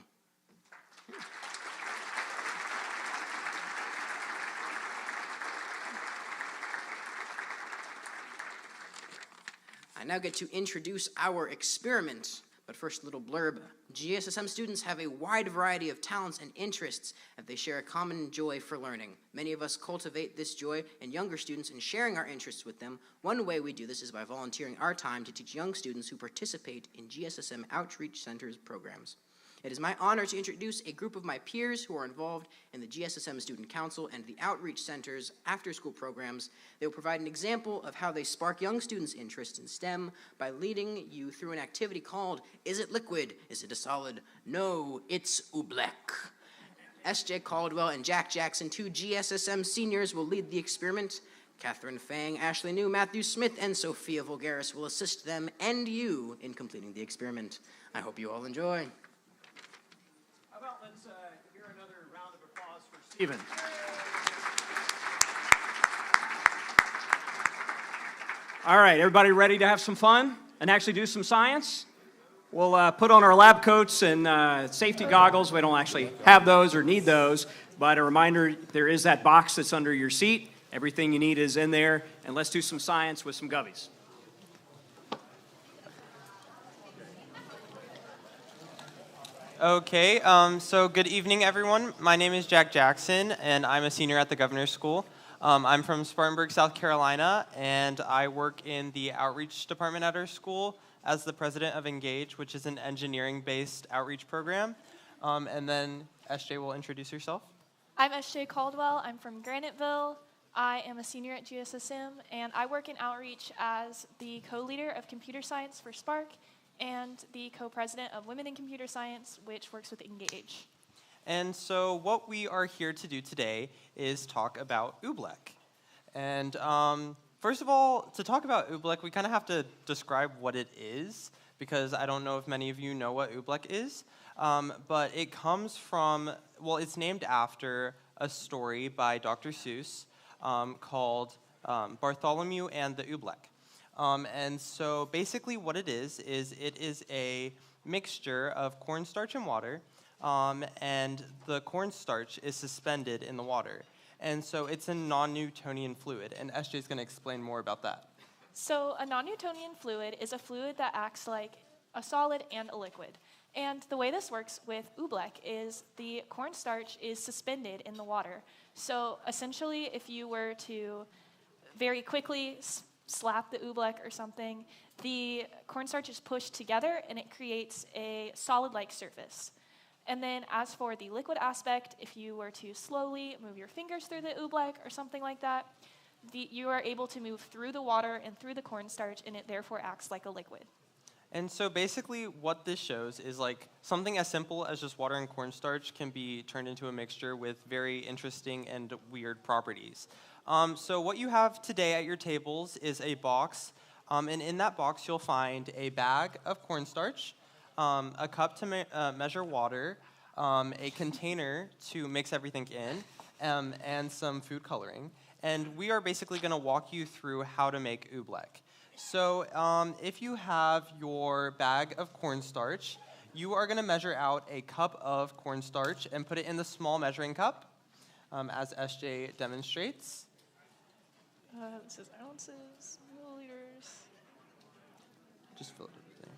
I now get to introduce our experiment. But first, a little blurb. GSSM students have a wide variety of talents and interests, and they share a common joy for learning. Many of us cultivate this joy in younger students and sharing our interests with them. One way we do this is by volunteering our time to teach young students who participate in GSSM Outreach Center's programs. It is my honor to introduce a group of my peers who are involved in the GSSM Student Council and the Outreach Center's after-school programs. They will provide an example of how they spark young students' interest in STEM by leading you through an activity called, Is It Liquid? Is It a Solid? No, It's Oobleck. S.J. Caldwell and Jack Jackson, 2 GSSM seniors, will lead the experiment. Catherine Fang, Ashley New, Matthew Smith, and Sophia Vulgaris will assist them and you in completing the experiment. I hope you all enjoy. How about let's hear another round of applause for Stephen. All right, everybody ready to have some fun and actually do some science? We'll put on our lab coats and safety goggles. We don't actually have those or need those, but a reminder, there is that box that's under your seat, Everything you need is in there, and let's do some science with some guppies. Okay, so good evening, everyone. My name is Jack Jackson, and I'm a senior at the Governor's School. I'm from Spartanburg, South Carolina, and I work in the outreach department at our school as the president of Engage, which is an engineering-based outreach program. And then SJ will introduce herself. I'm SJ Caldwell. I'm from Graniteville. I am a senior at GSSM, and I work in outreach as the co-leader of computer science for Spark and the co-president of Women in Computer Science, which works with Engage. And so what we are here to do today is talk about Oobleck. And first of all, to talk about Oobleck, we kind of have to describe what it is, because I don't know if many of you know what Oobleck is. But it comes from, well, it's named after a story by Dr. Seuss called Bartholomew and the Oobleck. And so basically what it is it is a mixture of cornstarch and water, and the cornstarch is suspended in the water. And so it's a non-Newtonian fluid, and SJ is going to explain more about that. So a non-Newtonian fluid is a fluid that acts like a solid and a liquid. And the way this works with Oobleck is the cornstarch is suspended in the water. So essentially, if you were to very quickly slap the Oobleck or something, the cornstarch is pushed together and it creates a solid-like surface. And then as for the liquid aspect, if you were to slowly move your fingers through the Oobleck or something like that, you are able to move through the water and through the cornstarch, and it therefore acts like a liquid. And so basically what this shows is like something as simple as just water and cornstarch can be turned into a mixture with very interesting and weird properties. So what you have today at your tables is a box, and in that box you'll find a bag of cornstarch, a cup to measure water, a container to mix everything in, and some food coloring. And we are basically going to walk you through how to make Oobleck. So if you have your bag of cornstarch, you are going to measure out a cup of cornstarch and put it in the small measuring cup, as SJ demonstrates. This is ounces, milliliters. Just fill it everything.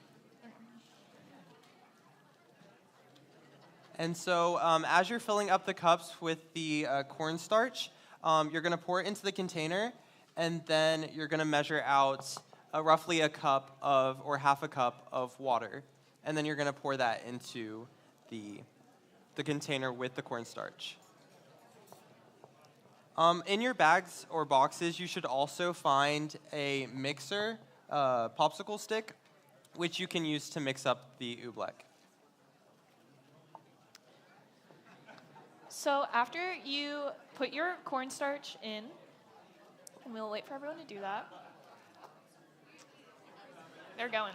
And so as you're filling up the cups with the cornstarch, you're going to pour it into the container, and then you're going to measure out roughly a cup of, or half a cup of water. And then you're going to pour that into the container with the cornstarch. In your bags or boxes, you should also find a mixer, popsicle stick, which you can use to mix up the Oobleck. So after you put your cornstarch in, and we'll wait for everyone to do that. They're going.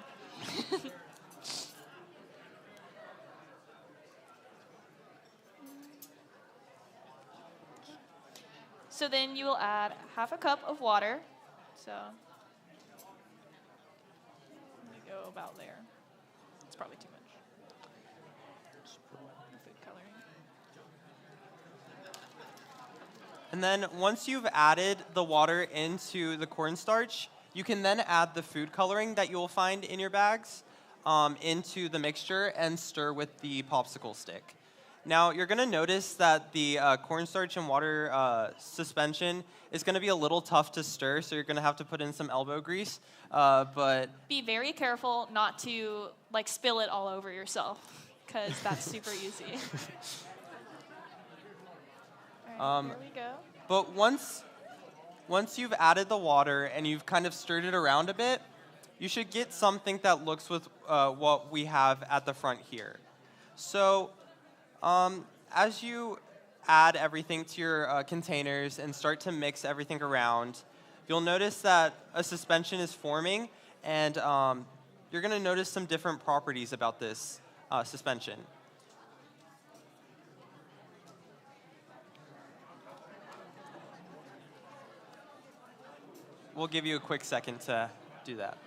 So then you will add half a cup of water. So I'm going to go about there. It's probably too much. The food coloring. And then once you've added the water into the cornstarch, you can then add the food coloring that you'll find in your bags into the mixture and stir with the popsicle stick. Now, you're going to notice that the cornstarch and water suspension is going to be a little tough to stir, so you're going to have to put in some elbow grease. But Be very careful not to spill it all over yourself, because that's super easy. All right, here we go. But once you've added the water and you've kind of stirred it around a bit, you should get something that looks with what we have at the front here. So as you add everything to your containers and start to mix everything around, you'll notice that a suspension is forming, and you're going to notice some different properties about this suspension. We'll give you a quick second to do that.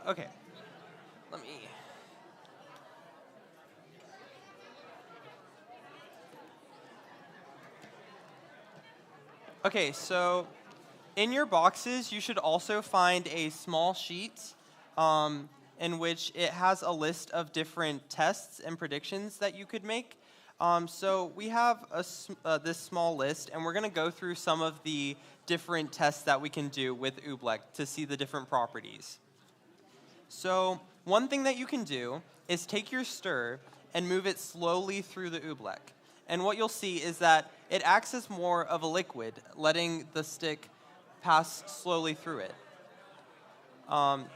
Okay. Let me. Okay, so in your boxes, you should also find a small sheet in which it has a list of different tests and predictions that you could make. So we have this small list, and we're going to go through some of the different tests that we can do with oobleck to see the different properties. So one thing that you can do is take your stir and move it slowly through the oobleck. And what you'll see is that it acts as more of a liquid, letting the stick pass slowly through it. And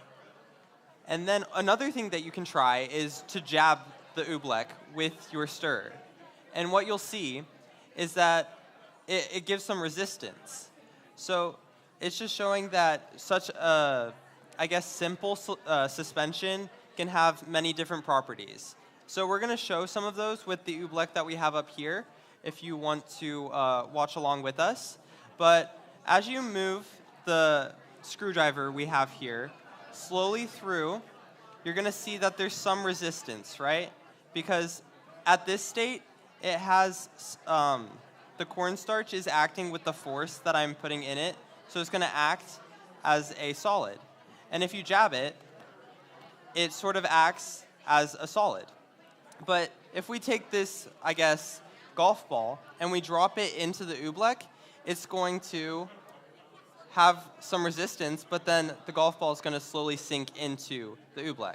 then another thing that you can try is to jab the oobleck with your stir. And what you'll see is that it gives some resistance. So it's just showing that such a, I guess, simple suspension can have many different properties. So we're going to show some of those with the oobleck that we have up here, if you want to watch along with us. But as you move the screwdriver we have here slowly through, you're going to see that there's some resistance, right? Because at this state, it has, the cornstarch is acting with the force that I'm putting in it, so it's going to act as a solid. And if you jab it, it sort of acts as a solid. But if we take this, I guess, golf ball, and we drop it into the oobleck, it's going to have some resistance, but then the golf ball is going to slowly sink into the oobleck.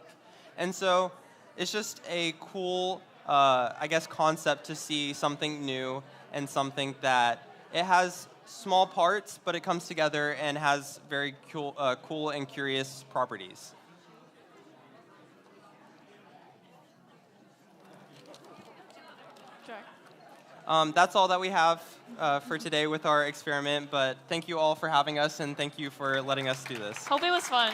And so it's just a cool, I guess, concept to see something new and something that it has small parts, but it comes together and has very cool and curious properties. That's all that we have for today with our experiment, but thank you all for having us, and thank you for letting us do this. Hope it was fun.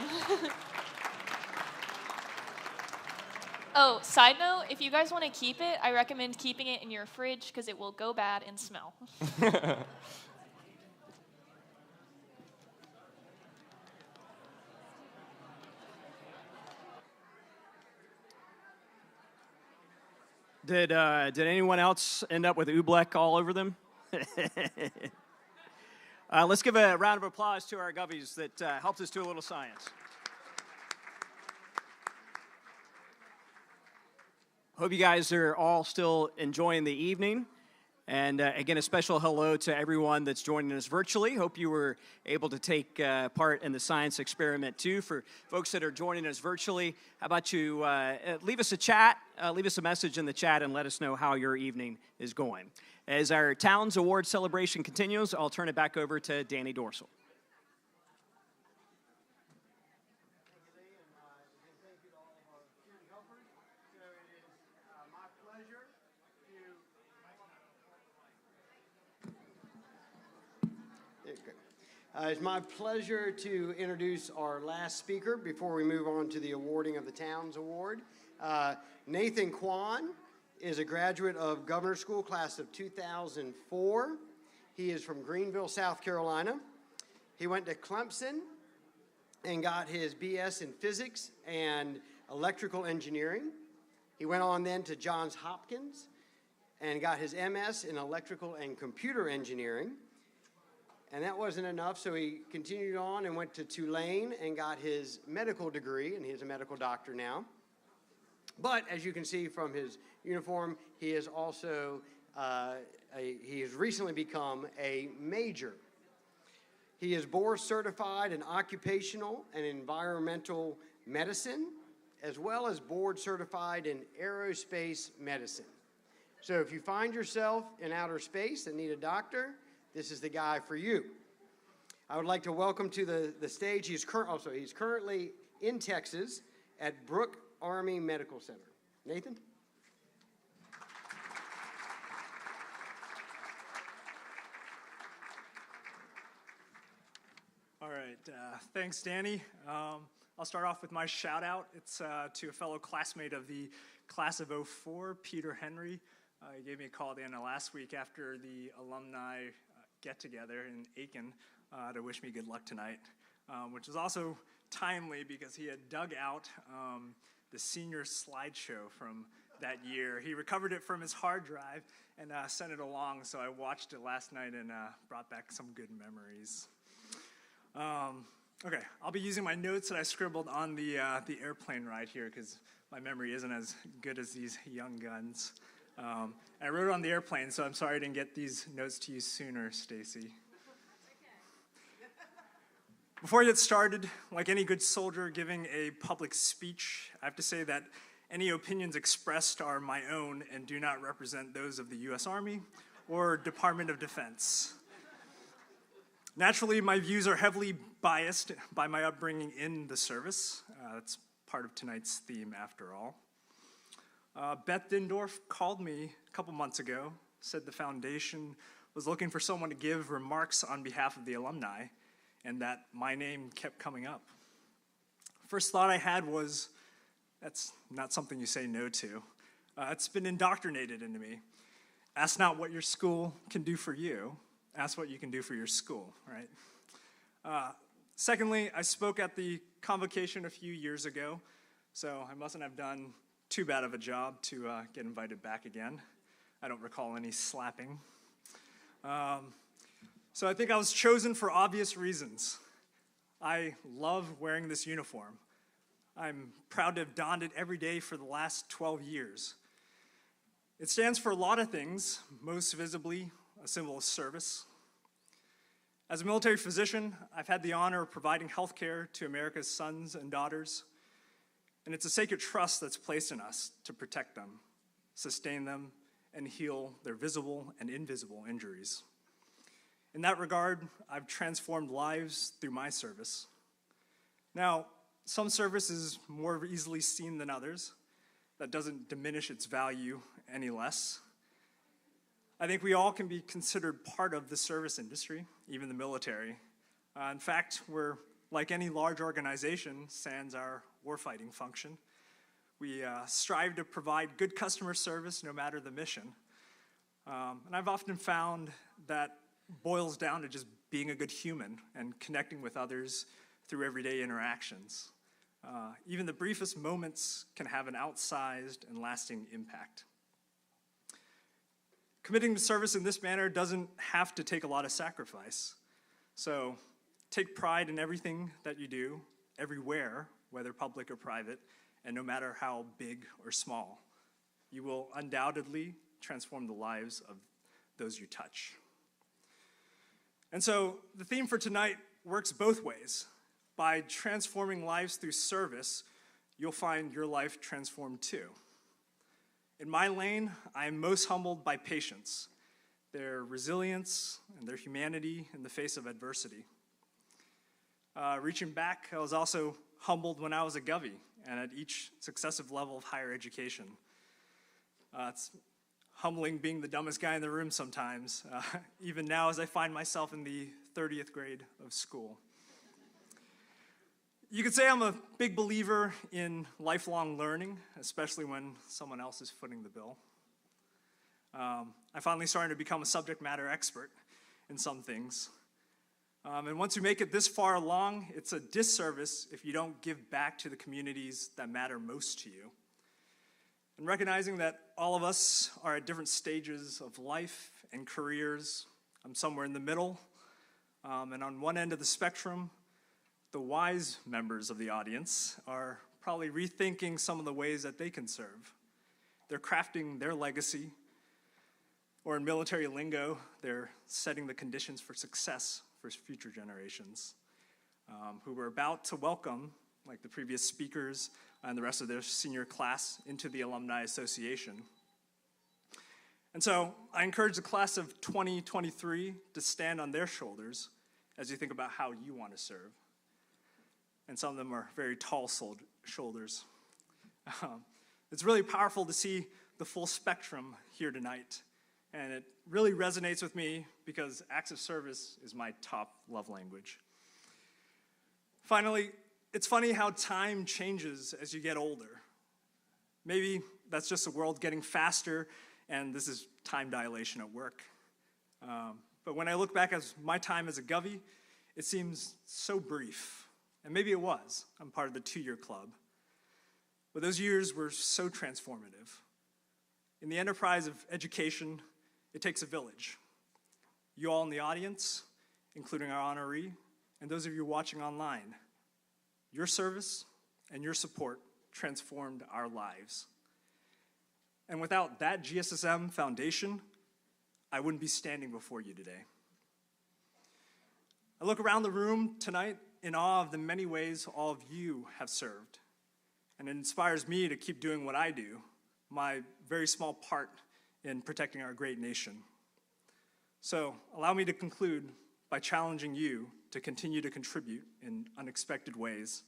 Oh, side note, if you guys want to keep it, I recommend keeping it in your fridge because it will go bad and smell. Did anyone else end up with oobleck all over them? Let's give a round of applause to our Govies that helped us do a little science. Hope you guys are all still enjoying the evening. And again, a special hello to everyone that's joining us virtually. Hope you were able to take part in the science experiment too. For folks that are joining us virtually, how about you leave us a message in the chat and let us know how your evening is going. As our Towns Award celebration continues, I'll turn it back over to Danny Dorsal. It's my pleasure to introduce our last speaker before we move on to the awarding of the Towns Award. Nathan Kwan is a graduate of Governor's School, class of 2004. He is from Greenville, South Carolina. He went to Clemson and got his BS in physics and electrical engineering. He went on then to Johns Hopkins and got his MS in electrical and computer engineering. And that wasn't enough, so he continued on and went to Tulane and got his medical degree, and he's a medical doctor now. But as you can see from his uniform, he is also, he has recently become a major. He is board certified in occupational and environmental medicine, as well as board certified in aerospace medicine. So if you find yourself in outer space and need a doctor, this is the guy for you. I would like to welcome to the stage, he's currently in Texas at Brooke Army Medical Center. Nathan? All right, thanks, Danny. I'll start off with my shout out. It's to a fellow classmate of the class of 04, Peter Henry. He gave me a call at the end of last week after the alumni get-together in Aiken to wish me good luck tonight, which is also timely because he had dug out the senior slideshow from that year. He recovered it from his hard drive and sent it along, so I watched it last night and brought back some good memories. Okay, I'll be using my notes that I scribbled on the airplane ride here because my memory isn't as good as these young guns. I wrote it on the airplane, so I'm sorry I didn't get these notes to you sooner, Stacy. Before I get started, like any good soldier giving a public speech, I have to say that any opinions expressed are my own and do not represent those of the U.S. Army or Department of Defense. Naturally, my views are heavily biased by my upbringing in the service. That's part of tonight's theme, after all. Beth Dindorf called me a couple months ago, said the foundation was looking for someone to give remarks on behalf of the alumni, and that my name kept coming up. First thought I had was, that's not something you say no to. It's been indoctrinated into me. Ask not what your school can do for you, ask what you can do for your school, right? Secondly, I spoke at the convocation a few years ago, so I mustn't have done too bad of a job to get invited back again. I don't recall any slapping. So I think I was chosen for obvious reasons. I love wearing this uniform. I'm proud to have donned it every day for the last 12 years. It stands for a lot of things, most visibly a symbol of service. As a military physician, I've had the honor of providing health care to America's sons and daughters, and it's a sacred trust that's placed in us to protect them, sustain them, and heal their visible and invisible injuries. In that regard, I've transformed lives through my service. Now, some service is more easily seen than others. That doesn't diminish its value any less. I think we all can be considered part of the service industry, even the military. In fact, we're like any large organization, sans our warfighting function. We strive to provide good customer service no matter the mission. And I've often found that boils down to just being a good human and connecting with others through everyday interactions. Even the briefest moments can have an outsized and lasting impact. Committing to service in this manner doesn't have to take a lot of sacrifice. So take pride in everything that you do, everywhere, whether public or private, and no matter how big or small. You will undoubtedly transform the lives of those you touch. And so the theme for tonight works both ways. By transforming lives through service, you'll find your life transformed too. In my lane, I am most humbled by patience, their resilience and their humanity in the face of adversity. Reaching back, I was also humbled when I was a Govy and at each successive level of higher education. It's humbling being the dumbest guy in the room sometimes, even now as I find myself in the 30th grade of school. You could say I'm a big believer in lifelong learning, especially when someone else is footing the bill. I finally started to become a subject matter expert in some things. And once you make it this far along, it's a disservice if you don't give back to the communities that matter most to you. And recognizing that all of us are at different stages of life and careers, I'm somewhere in the middle. And on one end of the spectrum, the wise members of the audience are probably rethinking some of the ways that they can serve. They're crafting their legacy, or in military lingo, they're setting the conditions for success for future generations, who we're about to welcome, like the previous speakers and the rest of their senior class, into the Alumni Association. And so I encourage the class of 2023 to stand on their shoulders as you think about how you want to serve. And some of them are very tall shoulders. It's really powerful to see the full spectrum here tonight. And it really resonates with me because acts of service is my top love language. Finally, it's funny how time changes as you get older. Maybe that's just the world getting faster, and this is time dilation at work. But when I look back at my time as a Govy, it seems so brief. And maybe it was. I'm part of the 2-year club. But those years were so transformative. In the enterprise of education, it takes a village. You all in the audience, including our honoree, and those of you watching online, your service and your support transformed our lives. And without that GSSM foundation, I wouldn't be standing before you today. I look around the room tonight in awe of the many ways all of you have served. And it inspires me to keep doing what I do, my very small part in protecting our great nation. So allow me to conclude by challenging you to continue to contribute in unexpected ways.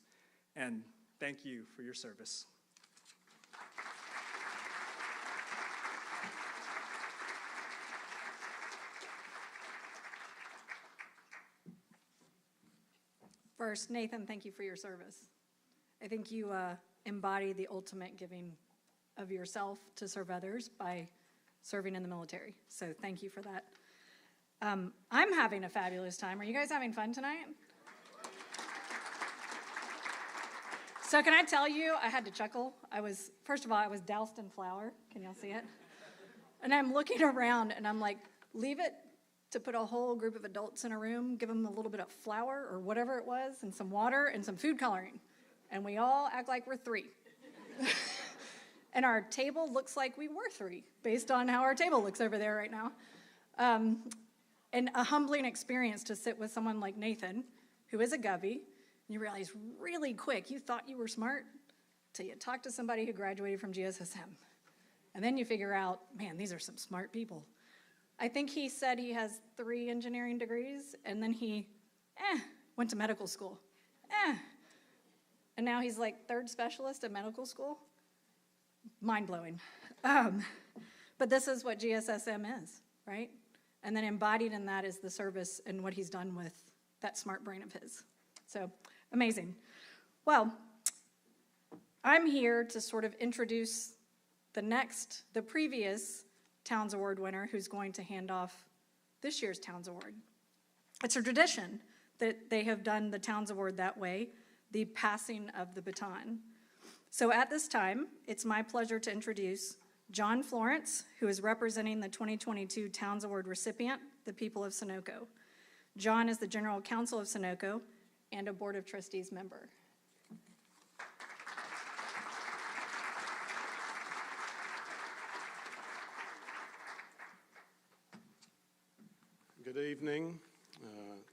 And thank you for your service. First, Nathan, thank you for your service. I think you embody the ultimate giving of yourself to serve others by serving in the military. So thank you for that. I'm having a fabulous time. Are you guys having fun tonight? So can I tell you, I had to chuckle. First of all, I was doused in flour. Can y'all see it? And I'm looking around and I'm like, leave it to put a whole group of adults in a room, give them a little bit of flour or whatever it was, and some water and some food coloring. And we all act like we're 3. And our table looks like we were 3, based on how our table looks over there right now. And a humbling experience to sit with someone like Nathan, who is a Govy, and you realize really quick, you thought you were smart till you talk to somebody who graduated from GSSM. And then you figure out, man, these are some smart people. I think he said he has 3 engineering degrees, and then he went to medical school. And now he's like 3rd specialist at medical school. Mind-blowing. But this is what GSSM is, right? And then embodied in that is the service and what he's done with that smart brain of his. So, amazing. Well, I'm here to sort of introduce the previous Towns Award winner who's going to hand off this year's Towns Award. It's a tradition that they have done the Towns Award that way, the passing of the baton. So at this time, it's my pleasure to introduce John Florence, who is representing the 2022 Towns Award recipient, the people of Sunoco. John is the General Counsel of Sunoco and a Board of Trustees member. Good evening.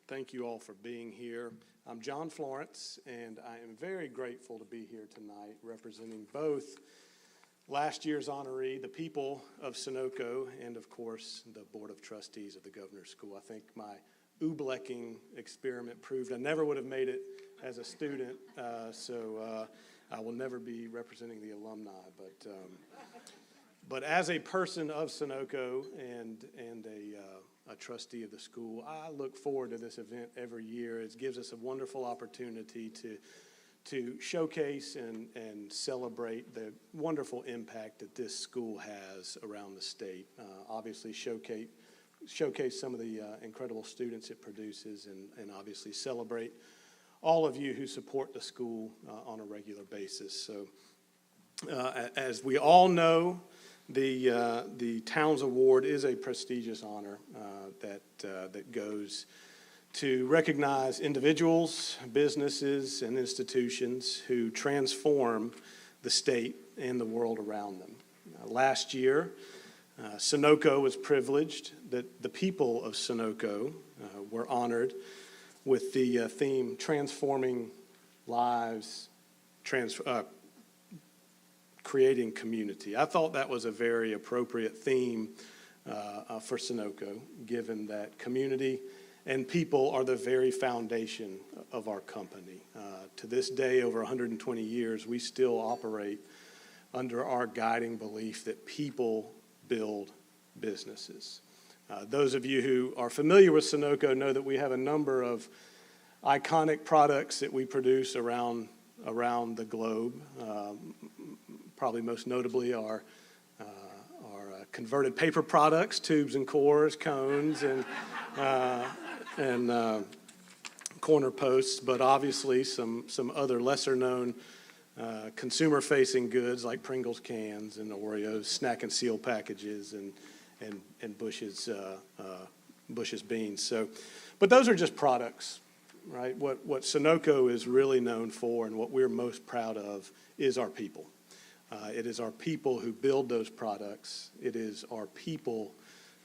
Thank you all for being here. I'm John Florence, and I am very grateful to be here tonight representing both last year's honoree, the people of Sunoco, and of course, the Board of Trustees of the Governor's School. I think my ooblecking experiment proved I never would have made it as a student, so I will never be representing the alumni. But as a person of Sunoco and a trustee of the school, I look forward to this event every year. It gives us a wonderful opportunity to showcase and celebrate the wonderful impact that this school has around the state. Obviously showcase some of the incredible students it produces, and obviously celebrate all of you who support the school on a regular basis. So as we all know, the Towns Award is a prestigious honor that goes to recognize individuals, businesses, and institutions who transform the state and the world around them. Last year, Sunoco was privileged that the people of Sunoco were honored with the theme Transforming Lives, Creating Community. I thought that was a very appropriate theme for Sunoco, given that community and people are the very foundation of our company. To this day, over 120 years, we still operate under our guiding belief that people build businesses. Those of you who are familiar with Sunoco know that we have a number of iconic products that we produce around the globe. Probably most notably our converted paper products, tubes and cores, cones, and corner posts, but obviously some other lesser-known consumer-facing goods like Pringles cans and Oreos, snack and seal packages, and Bush's beans. So, but those are just products, right? What Sunoco is really known for, and what we're most proud of, is our people. It is our people who build those products. It is our people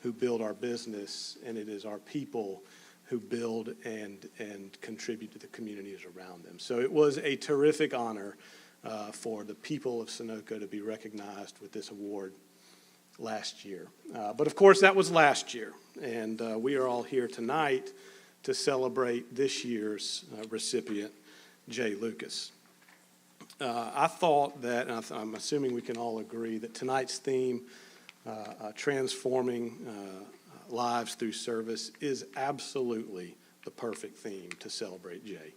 who build our business, and it is our people who build and contribute to the communities around them. So it was a terrific honor for the people of Sunoco to be recognized with this award last year. But of course, that was last year, and we are all here tonight to celebrate this year's recipient, Jay Lucas. I thought that, and I'm assuming we can all agree, that tonight's theme, transforming lives through service, is absolutely the perfect theme to celebrate Jay,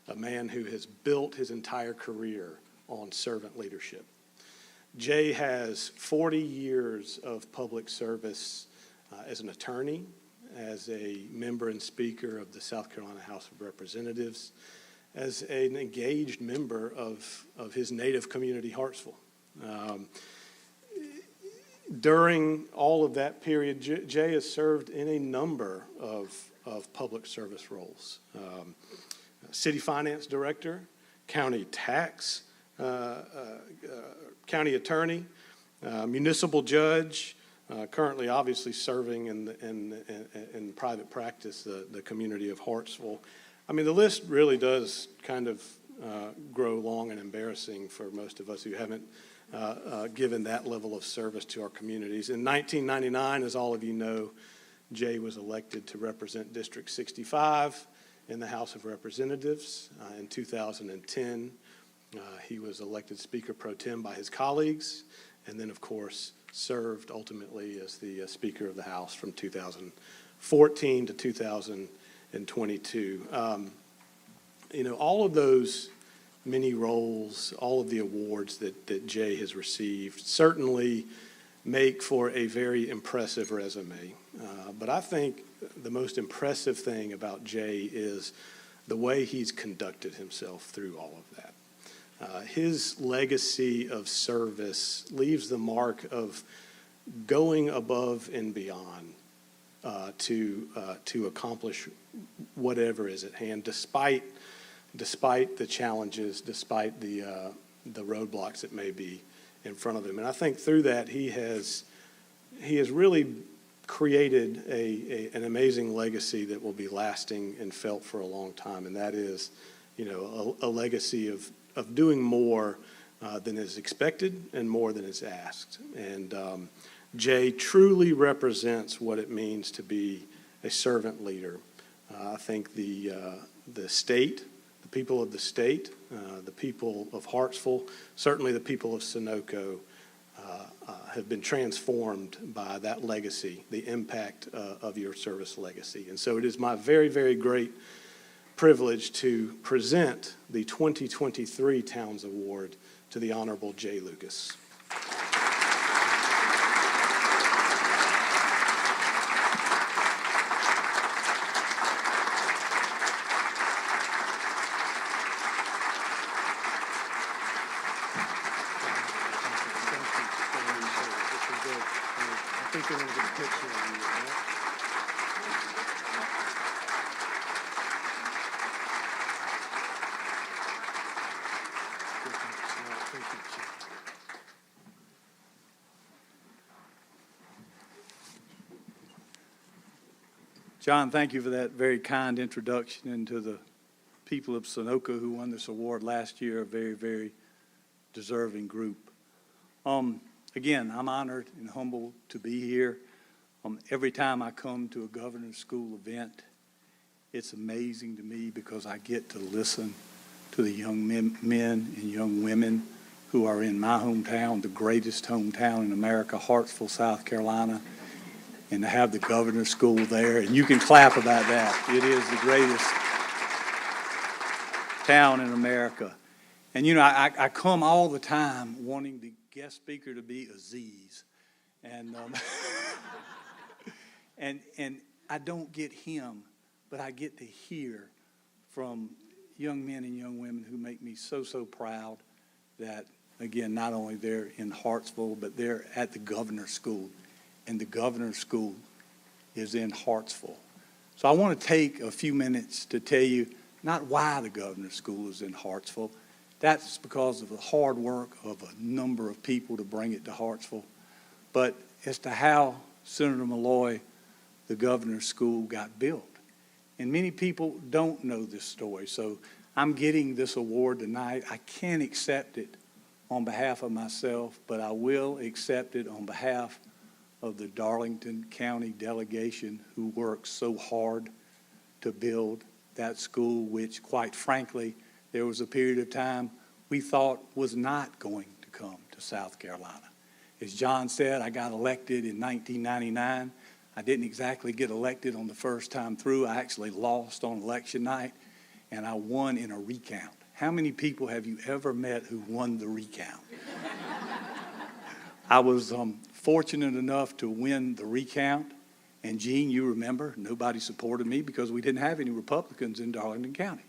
a man who has built his entire career on servant leadership. Jay has 40 years of public service as an attorney, as a member and speaker of the South Carolina House of Representatives, as an engaged member of his native community, Hartsville. During all of that period, Jay has served in a number of public service roles. City finance director, county tax, county attorney, municipal judge, currently obviously serving in private practice, the community of Hartsville. I mean, the list really does kind of grow long and embarrassing for most of us who haven't given that level of service to our communities. In 1999, as all of you know, Jay was elected to represent District 65 in the House of Representatives. In 2010, he was elected Speaker Pro Tem by his colleagues, and then, of course, served ultimately as the Speaker of the House from 2014 to 2022. All of those many roles, all of the awards that Jay has received certainly make for a very impressive resume. But I think the most impressive thing about Jay is the way he's conducted himself through all of that. His legacy of service leaves the mark of going above and beyond to accomplish whatever is at hand, despite the challenges, despite the roadblocks that may be in front of him. And I think through that he has really created an amazing legacy that will be lasting and felt for a long time. And that is, a legacy of doing more than is expected and more than is asked. And Jay truly represents what it means to be a servant leader. I think the state, the people of the state, the people of Hartsville, certainly the people of Sunoco have been transformed by that legacy, the impact of your service legacy. And so it is my very, very great privilege to present the 2023 Towns Award to the Honorable Jay Lucas. I think they're going to get a picture of you, right? John, thank you for that very kind introduction into the people of Sunoco who won this award last year, a very, very deserving group. Again, I'm honored and humbled to be here. Every time I come to a governor's school event, it's amazing to me because I get to listen to the young men and young women who are in my hometown, the greatest hometown in America, Hartsville, South Carolina, and to have the governor's school there. And you can clap about that. It is the greatest town in America. And, I come all the time wanting the guest speaker to be Aziz. And, and I don't get him, but I get to hear from young men and young women who make me so, so proud that, again, not only they're in Hartsville, but they're at the governor's school. And the governor's school is in Hartsville. So I want to take a few minutes to tell you not why the governor's school is in Hartsville. That's because of the hard work of a number of people to bring it to Hartsville. But as to how Senator Malloy, the governor's school, got built. And many people don't know this story. So I'm getting this award tonight. I can't accept it on behalf of myself, but I will accept it on behalf of the Darlington County delegation who worked so hard to build that school, which, quite frankly, there was a period of time we thought was not going to come to South Carolina. As John said, I got elected in 1999. I didn't exactly get elected on the first time through. I actually lost on election night, and I won in a recount. How many people have you ever met who won the recount? I was fortunate enough to win the recount, and Gene, you remember, nobody supported me because we didn't have any Republicans in Darlington County.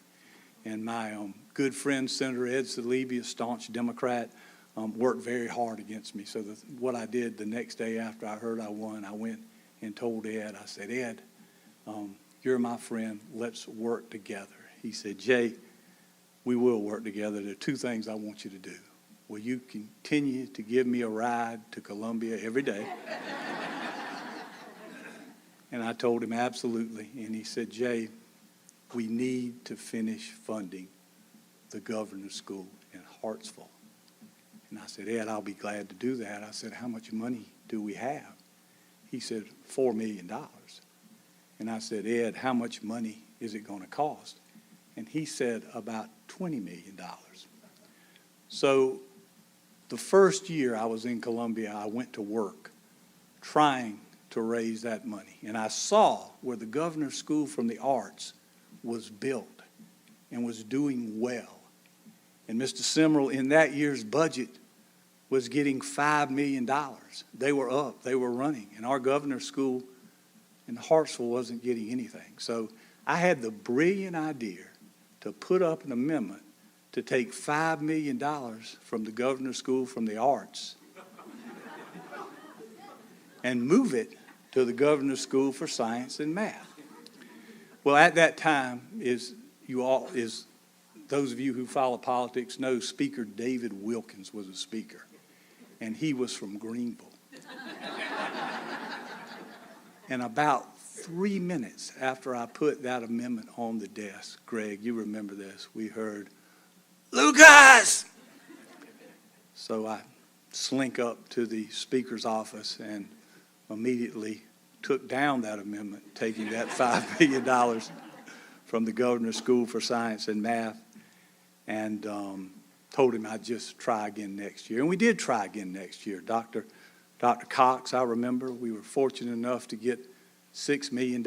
And my good friend, Senator Ed Salibi, a staunch Democrat, worked very hard against me. So what I did the next day after I heard I won, I went and told Ed, I said, Ed, you're my friend, let's work together. He said, Jay, we will work together. There are two things I want you to do. Will you continue to give me a ride to Columbia every day? And I told him absolutely. And he said, Jay, we need to finish funding the governor's school in Hartsville. And I said, Ed, I'll be glad to do that. I said, how much money do we have? He said, $4 million. And I said, Ed, how much money is it going to cost? And he said, about $20 million. So the first year I was in Columbia, I went to work trying to raise that money. And I saw where the governor's school from the arts was built and was doing well. And Mr. Simmerl, in that year's budget, was getting $5 million. They were up, they were running. And our governor's school in Hartsville wasn't getting anything. So I had the brilliant idea to put up an amendment to take $5 million from the governor's school from the arts and move it to the governor's school for science and math. Well, at that time, those of you who follow politics know, Speaker David Wilkins was a speaker, and he was from Greenville. And about 3 minutes after I put that amendment on the desk, Greg, you remember this, we heard, Lucas! So I slink up to the speaker's office and immediately took down that amendment, taking that $5 million from the governor's school for science and math, and told him I'd just try again next year. And we did try again next year. Dr. Cox, I remember, we were fortunate enough to get $6 million,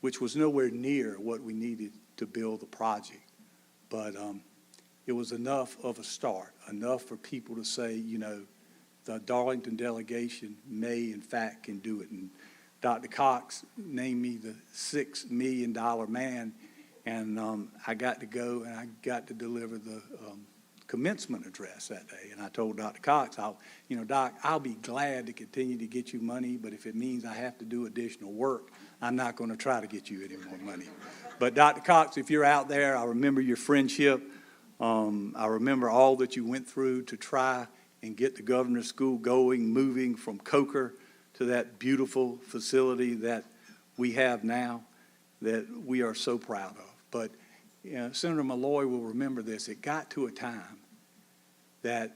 which was nowhere near what we needed to build the project. But it was enough of a start, enough for people to say, you know, the Darlington delegation may, in fact, can do it. And Dr. Cox named me the $6 million man, and I got to go and I got to deliver the commencement address that day. And I told Dr. Cox, Doc, I'll be glad to continue to get you money, but if it means I have to do additional work, I'm not going to try to get you any more money. But Dr. Cox, if you're out there, I remember your friendship. I remember all that you went through to try and get the governor's school going, moving from Coker to that beautiful facility that we have now that we are so proud of. But Senator Malloy will remember this. It got to a time that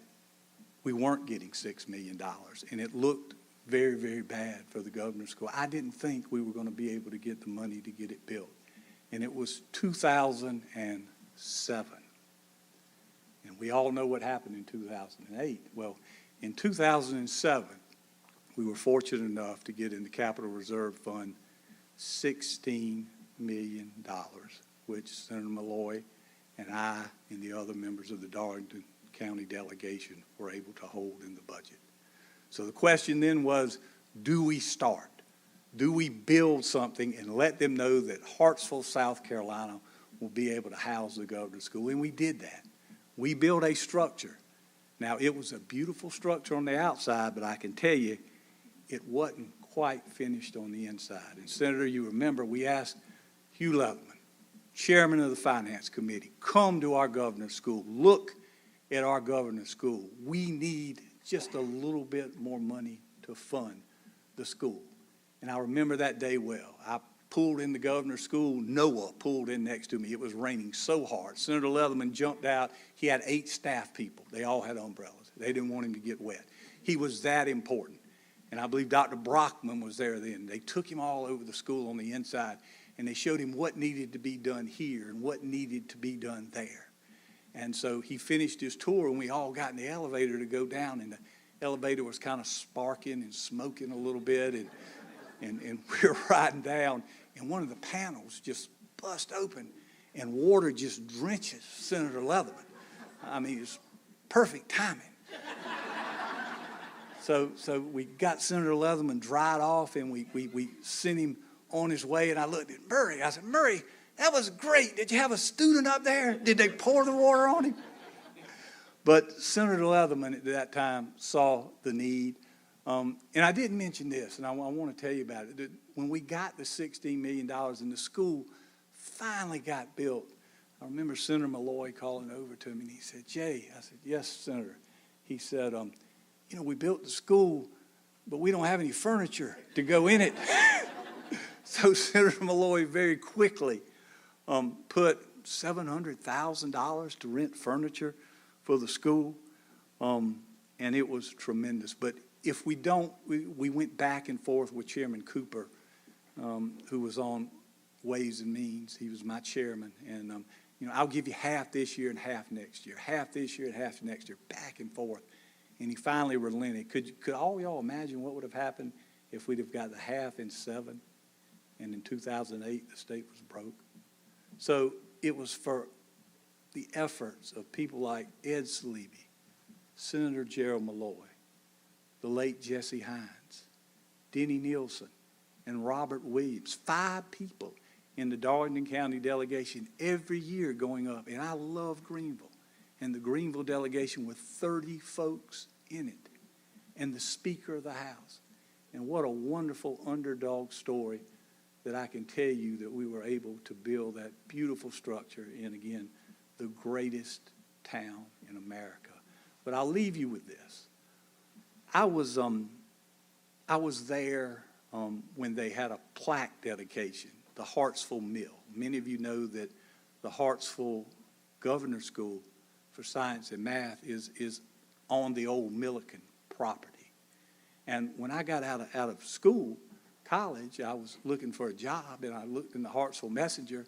we weren't getting $6 million, and it looked very, very bad for the governor's school. I didn't think we were going to be able to get the money to get it built. And it was 2007. And we all know what happened in 2008. Well, in 2007, we were fortunate enough to get in the Capital Reserve Fund $16 million, which Senator Malloy and I and the other members of the Darlington County delegation were able to hold in the budget. So the question then was, do we start? Do we build something and let them know that Hartsville, South Carolina will be able to house the governor's school. And we did that. We built a structure. Now, it was a beautiful structure on the outside, but I can tell you it wasn't quite finished on the inside. And Senator, you remember we asked Hugh Leatherman, chairman of the Finance Committee, come to our governor's school, look at our governor's school. We need just a little bit more money to fund the school. And I remember that day well. I pulled in the governor's school. Noah pulled in next to me. It was raining so hard. Senator Leatherman jumped out. He had 8 staff people. They all had umbrellas. They didn't want him to get wet. He was that important. And I believe Dr. Brockman was there then. They took him all over the school on the inside, and they showed him what needed to be done here and what needed to be done there. And so he finished his tour, and we all got in the elevator to go down, and the elevator was kind of sparking and smoking a little bit, and we were riding down, and one of the panels just bust open, and water just drenches Senator Leatherman. I mean, it's perfect timing. So we got Senator Leatherman dried off, and we sent him on his way, and I looked at Murray. I said, Murray, that was great. Did you have a student up there? Did they pour the water on him? But Senator Leatherman at that time saw the need. And I didn't mention this, and I want to tell you about it. When we got the $16 million and the school finally got built, I remember Senator Malloy calling over to me, and he said, Jay, I said, yes, Senator. He said, we built the school, but we don't have any furniture to go in it. So Senator Malloy very quickly put $700,000 to rent furniture for the school, and it was tremendous. But if we don't, we went back and forth with Chairman Cooper, who was on Ways and Means. He was my chairman, and I'll give you half this year and half next year, half this year and half next year, back and forth. And he finally relented. Could all y'all imagine what would have happened if we'd have got the half in 7, and in 2008 the state was broke? So it was for the efforts of people like Ed Sleeby, Senator Gerald Malloy, the late Jesse Hines, Denny Nielsen, and Robert Williams, 5 people in the Darlington County delegation every year going up. And I love Greenville. And the Greenville delegation with 30 folks in it, and the Speaker of the House. And what a wonderful underdog story that I can tell you that we were able to build that beautiful structure in, again, the greatest town in America. But I'll leave you with this. I was there when they had a plaque dedication, the Hartsville Mill. Many of you know that the Hartsville Governor's School for Science and Math is on the old Milliken property. And when I got out of school, college, I was looking for a job, and I looked in the Hartsville Messenger,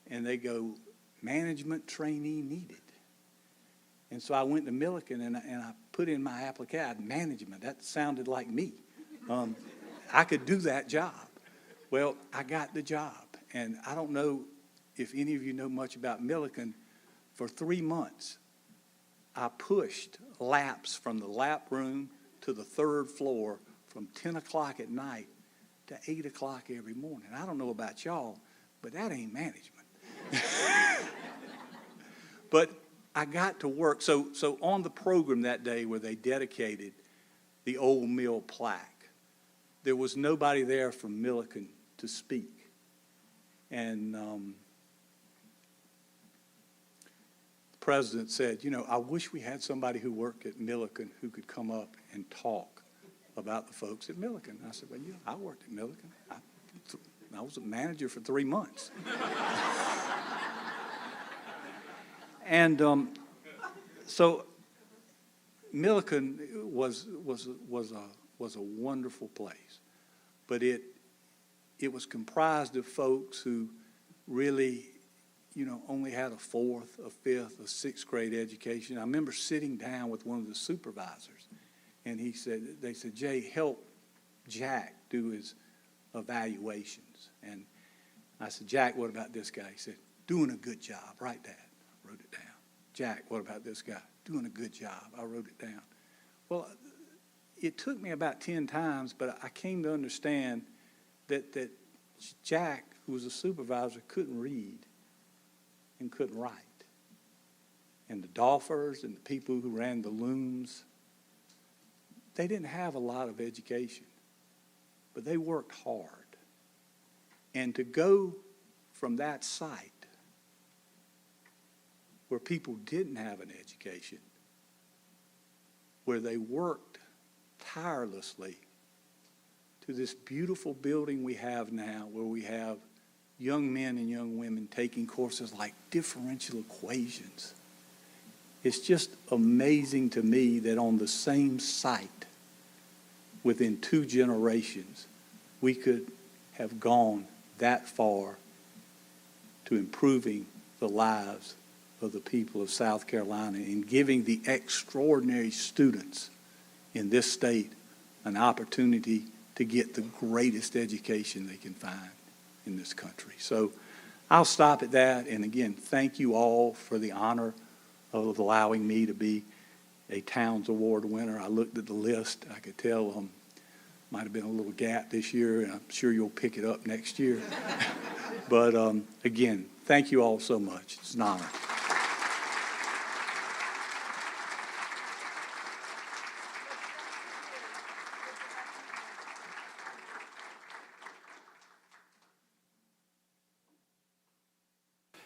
and they go, management trainee needed. And so I went to Milliken, and I put in my application, management. That sounded like me. I could do that job. Well, I got the job, and I don't know if any of you know much about Milliken. For 3 months, I pushed laps from the lap room to the 3rd floor from 10 o'clock at night to 8 o'clock every morning. I don't know about y'all, but that ain't management. But I got to work. So on the program that day where they dedicated the old mill plaque, there was nobody there from Milliken to speak. And the president said, I wish we had somebody who worked at Milliken who could come up and talk about the folks at Milliken. I said, well, I worked at Milliken. I was a manager for 3 months. And so Milliken was a wonderful place, but it was comprised of folks who really, only had a 4th, a 5th, a 6th grade education. I remember sitting down with one of the supervisors, and they said, Jay, help Jack do his evaluations. And I said, Jack, what about this guy? He said, doing a good job. Write that. I wrote it down. Jack, what about this guy? Doing a good job. I wrote it down. Well, it took me about 10 times, but I came to understand that Jack, who was a supervisor, couldn't read and couldn't write. And the Dolphers and the people who ran the looms, they didn't have a lot of education, but they worked hard. And to go from that site where people didn't have an education, where they worked tirelessly, to this beautiful building we have now, where we have young men and young women taking courses like differential equations. It's just amazing to me that on the same site, within 2 generations, we could have gone that far to improving the lives of the people of South Carolina and giving the extraordinary students in this state an opportunity to get the greatest education they can find in this country. So I'll stop at that. And again, thank you all for the honor of allowing me to be a Towns Award winner. I looked at the list. I could tell might have been a little gap this year, and I'm sure you'll pick it up next year. But again, thank you all so much. It's an honor.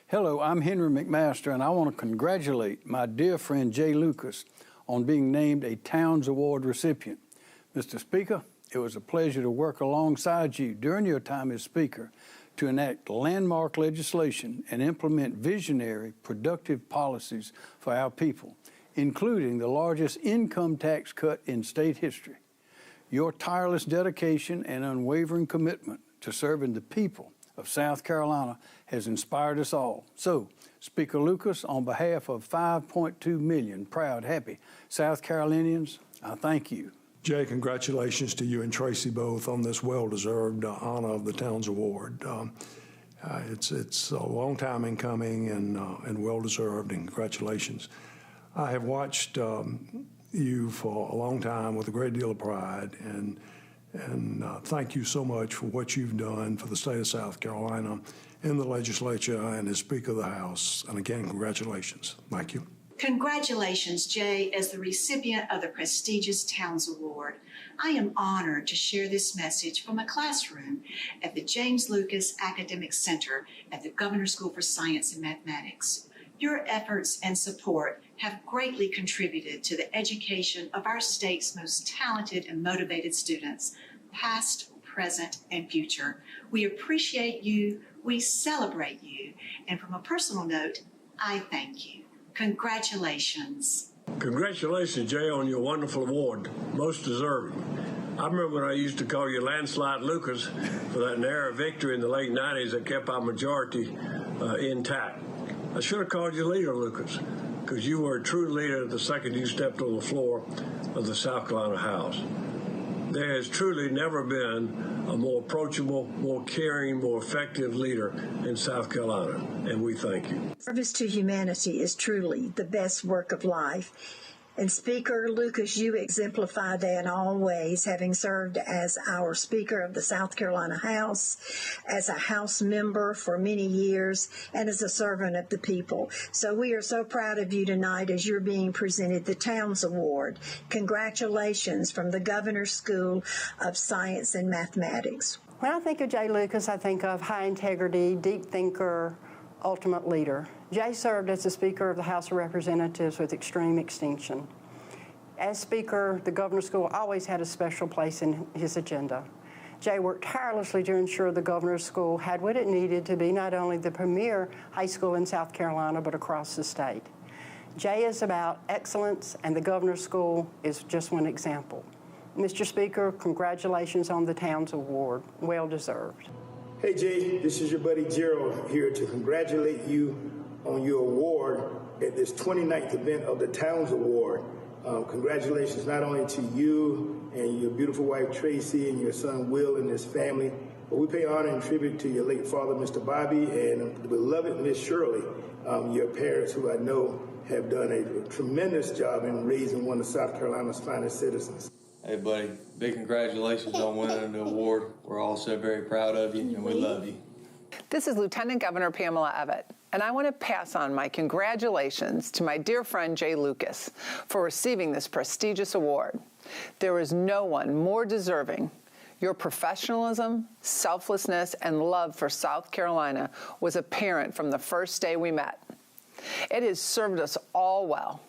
Hello, I'm Henry McMaster, and I want to congratulate my dear friend Jay Lucas on being named a Towns Award recipient. Mr. Speaker, it was a pleasure to work alongside you during your time as Speaker to enact landmark legislation and implement visionary, productive policies for our people, including the largest income tax cut in state history. Your tireless dedication and unwavering commitment to serving the people of South Carolina has inspired us all. So, Speaker Lucas, on behalf of 5.2 million proud, happy South Carolinians, I thank you. Jay, congratulations to you and Tracy both on this well-deserved honor of the Towns Award. It's a long time in coming and well-deserved, and congratulations. I have watched you for a long time with a great deal of pride, and thank you so much for what you've done for the state of South Carolina in the legislature and as Speaker of the House. And again, congratulations. Thank you. Congratulations, Jay, as the recipient of the prestigious Towns Award. I am honored to share this message from a classroom at the James Lucas Academic Center at the Governor's School for Science and Mathematics. Your efforts and support have greatly contributed to the education of our state's most talented and motivated students, past, present, and future. We appreciate you, we celebrate you, and from a personal note, I thank you. Congratulations. Congratulations, Jay, on your wonderful award. Most deserving. I remember when I used to call you Landslide Lucas for that narrow victory in the late 90s that kept our majority intact. I should have called you Leader Lucas, because you were a true leader the second you stepped on the floor of the South Carolina House. There has truly never been a more approachable, more caring, more effective leader in South Carolina, and we thank you. Service to humanity is truly the best work of life. And Speaker Lucas, you exemplify that in all ways, having served as our Speaker of the South Carolina House, as a House member for many years, and as a servant of the people. So we are so proud of you tonight as you're being presented the Towns Award. Congratulations from the Governor's School of Science and Mathematics. When I think of Jay Lucas, I think of high integrity, deep thinker, ultimate leader. Jay served as the Speaker of the House of Representatives with extreme extinction. As Speaker, the Governor's School always had a special place in his agenda. Jay worked tirelessly to ensure the Governor's School had what it needed to be not only the premier high school in South Carolina, but across the state. Jay is about excellence, and the Governor's School is just one example. Mr. Speaker, congratulations on the Towns Award. Well deserved. Hey Jay, this is your buddy Gerald here to congratulate you on your award at this 29th event of the Towns Award. Congratulations not only to you and your beautiful wife Tracy and your son Will and his family, but we pay honor and tribute to your late father, Mr. Bobby, and the beloved Miss Shirley, your parents who I know have done a tremendous job in raising one of South Carolina's finest citizens. Hey, buddy, big congratulations on winning the award. We're all so very proud of you, and we love you. This is Lieutenant Governor Pamela Abbott. And I want to pass on my congratulations to my dear friend Jay Lucas for receiving this prestigious award. There is no one more deserving. Your professionalism, selflessness, and love for South Carolina was apparent from the first day we met. It has served us all well.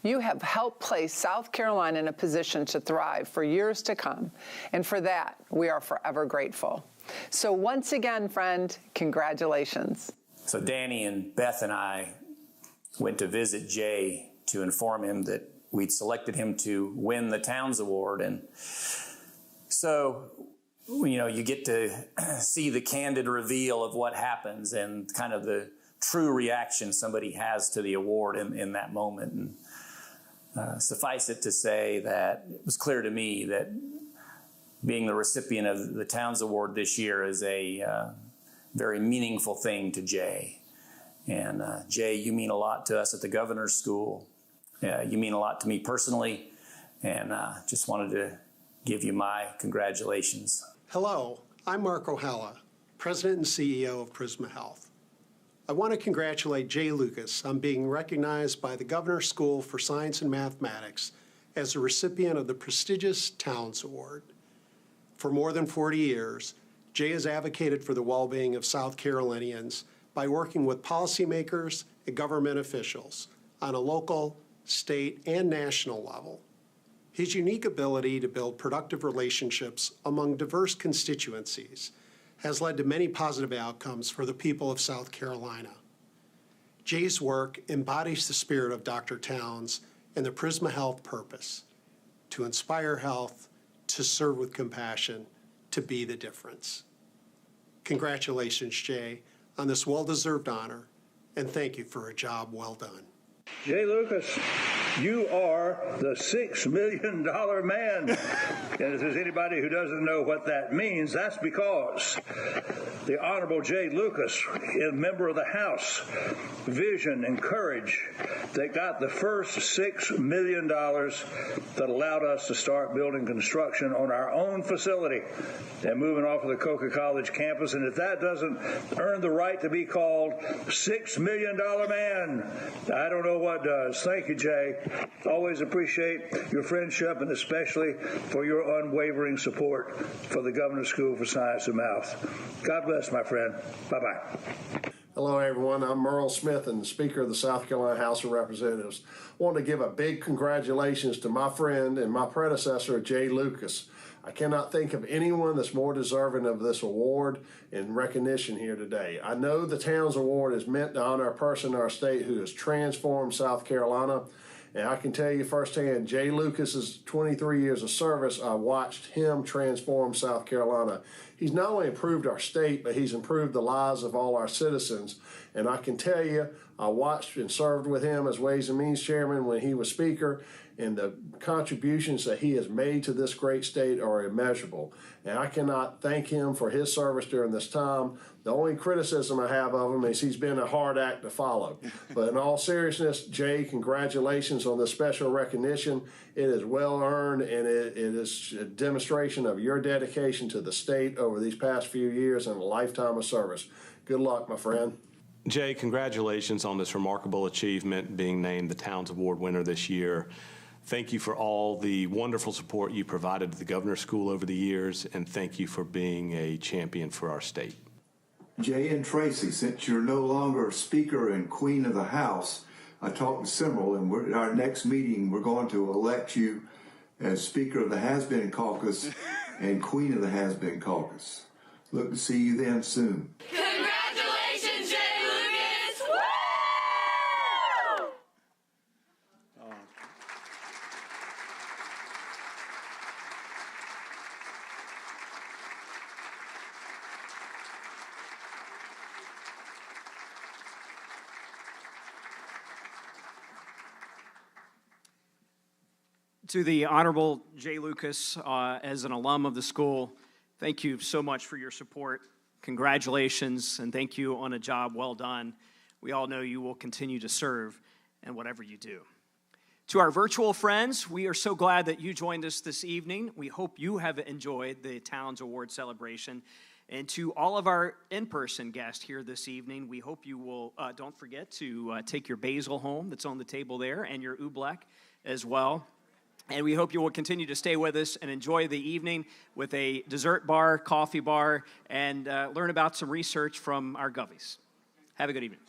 You have helped place South Carolina in a position to thrive for years to come, and for that, we are forever grateful. So once again, friend, congratulations. So Danny and Beth and I went to visit Jay to inform him that we'd selected him to win the Towns Award. And so, you get to see the candid reveal of what happens and kind of the true reaction somebody has to the award in that moment. And suffice it to say that it was clear to me that being the recipient of the Towns Award this year is a very meaningful thing to Jay. And Jay, you mean a lot to us at the Governor's School. You mean a lot to me personally, and just wanted to give you my congratulations. Hello, I'm Mark O'Halla, President and CEO of Prisma Health. I want to congratulate Jay Lucas on being recognized by the Governor's School for Science and Mathematics as the recipient of the prestigious Towns Award. For more than 40 years, Jay has advocated for the well-being of South Carolinians by working with policymakers and government officials on a local, state, and national level. His unique ability to build productive relationships among diverse constituencies has led to many positive outcomes for the people of South Carolina. Jay's work embodies the spirit of Dr. Towns and the Prisma Health purpose: to inspire health, to serve with compassion, to be the difference. Congratulations, Jay, on this well-deserved honor, and thank you for a job well done. Jay Lucas, you are the $6 million man. And if there's anybody who doesn't know what that means, that's because the Honorable Jay Lucas, a member of the House, vision and courage that got the first $6 million that allowed us to start building construction on our own facility and moving off of the Coca College campus. And if that doesn't earn the right to be called $6 million man, I don't know what does. Thank you, Jay. Always appreciate your friendship and especially for your unwavering support for the Governor's School for Science and Math. God bless, my friend. Bye-bye. Hello, everyone. I'm Merle Smith and the Speaker of the South Carolina House of Representatives. I want to give a big congratulations to my friend and my predecessor, Jay Lucas. I cannot think of anyone that's more deserving of this award and recognition here today. I know the Towns Award is meant to honor a person in our state who has transformed South Carolina. And I can tell you firsthand, Jay Lucas's 23 years of service, I watched him transform South Carolina. He's not only improved our state, but he's improved the lives of all our citizens. And I can tell you, I watched and served with him as Ways and Means Chairman when he was Speaker, and the contributions that he has made to this great state are immeasurable. And I cannot thank him for his service during this time. The only criticism I have of him is he's been a hard act to follow. But in all seriousness, Jay, congratulations on this special recognition. It is well earned, and it is a demonstration of your dedication to the state over these past few years and a lifetime of service. Good luck, my friend. Jay, congratulations on this remarkable achievement, being named the Towns Award winner this year. Thank you for all the wonderful support you provided to the Governor's School over the years, and thank you for being a champion for our state. Jay and Tracy, since you're no longer Speaker and Queen of the House, I talked to Simrel, and our next meeting, we're going to elect you as Speaker of the Has-Been Caucus and Queen of the Has-Been Caucus. Look to see you then soon. Congratulations, Jay Lucas! Woo! To the Honorable Jay Lucas, as an alum of the school, thank you so much for your support. Congratulations, and thank you on a job well done. We all know you will continue to serve in whatever you do. To our virtual friends, we are so glad that you joined us this evening. We hope you have enjoyed the Towns Award celebration. And to all of our in-person guests here this evening, we hope you will, don't forget to take your basil home that's on the table there and your oobleck as well. And we hope you will continue to stay with us and enjoy the evening with a dessert bar, coffee bar, and learn about some research from our govies. Have a good evening.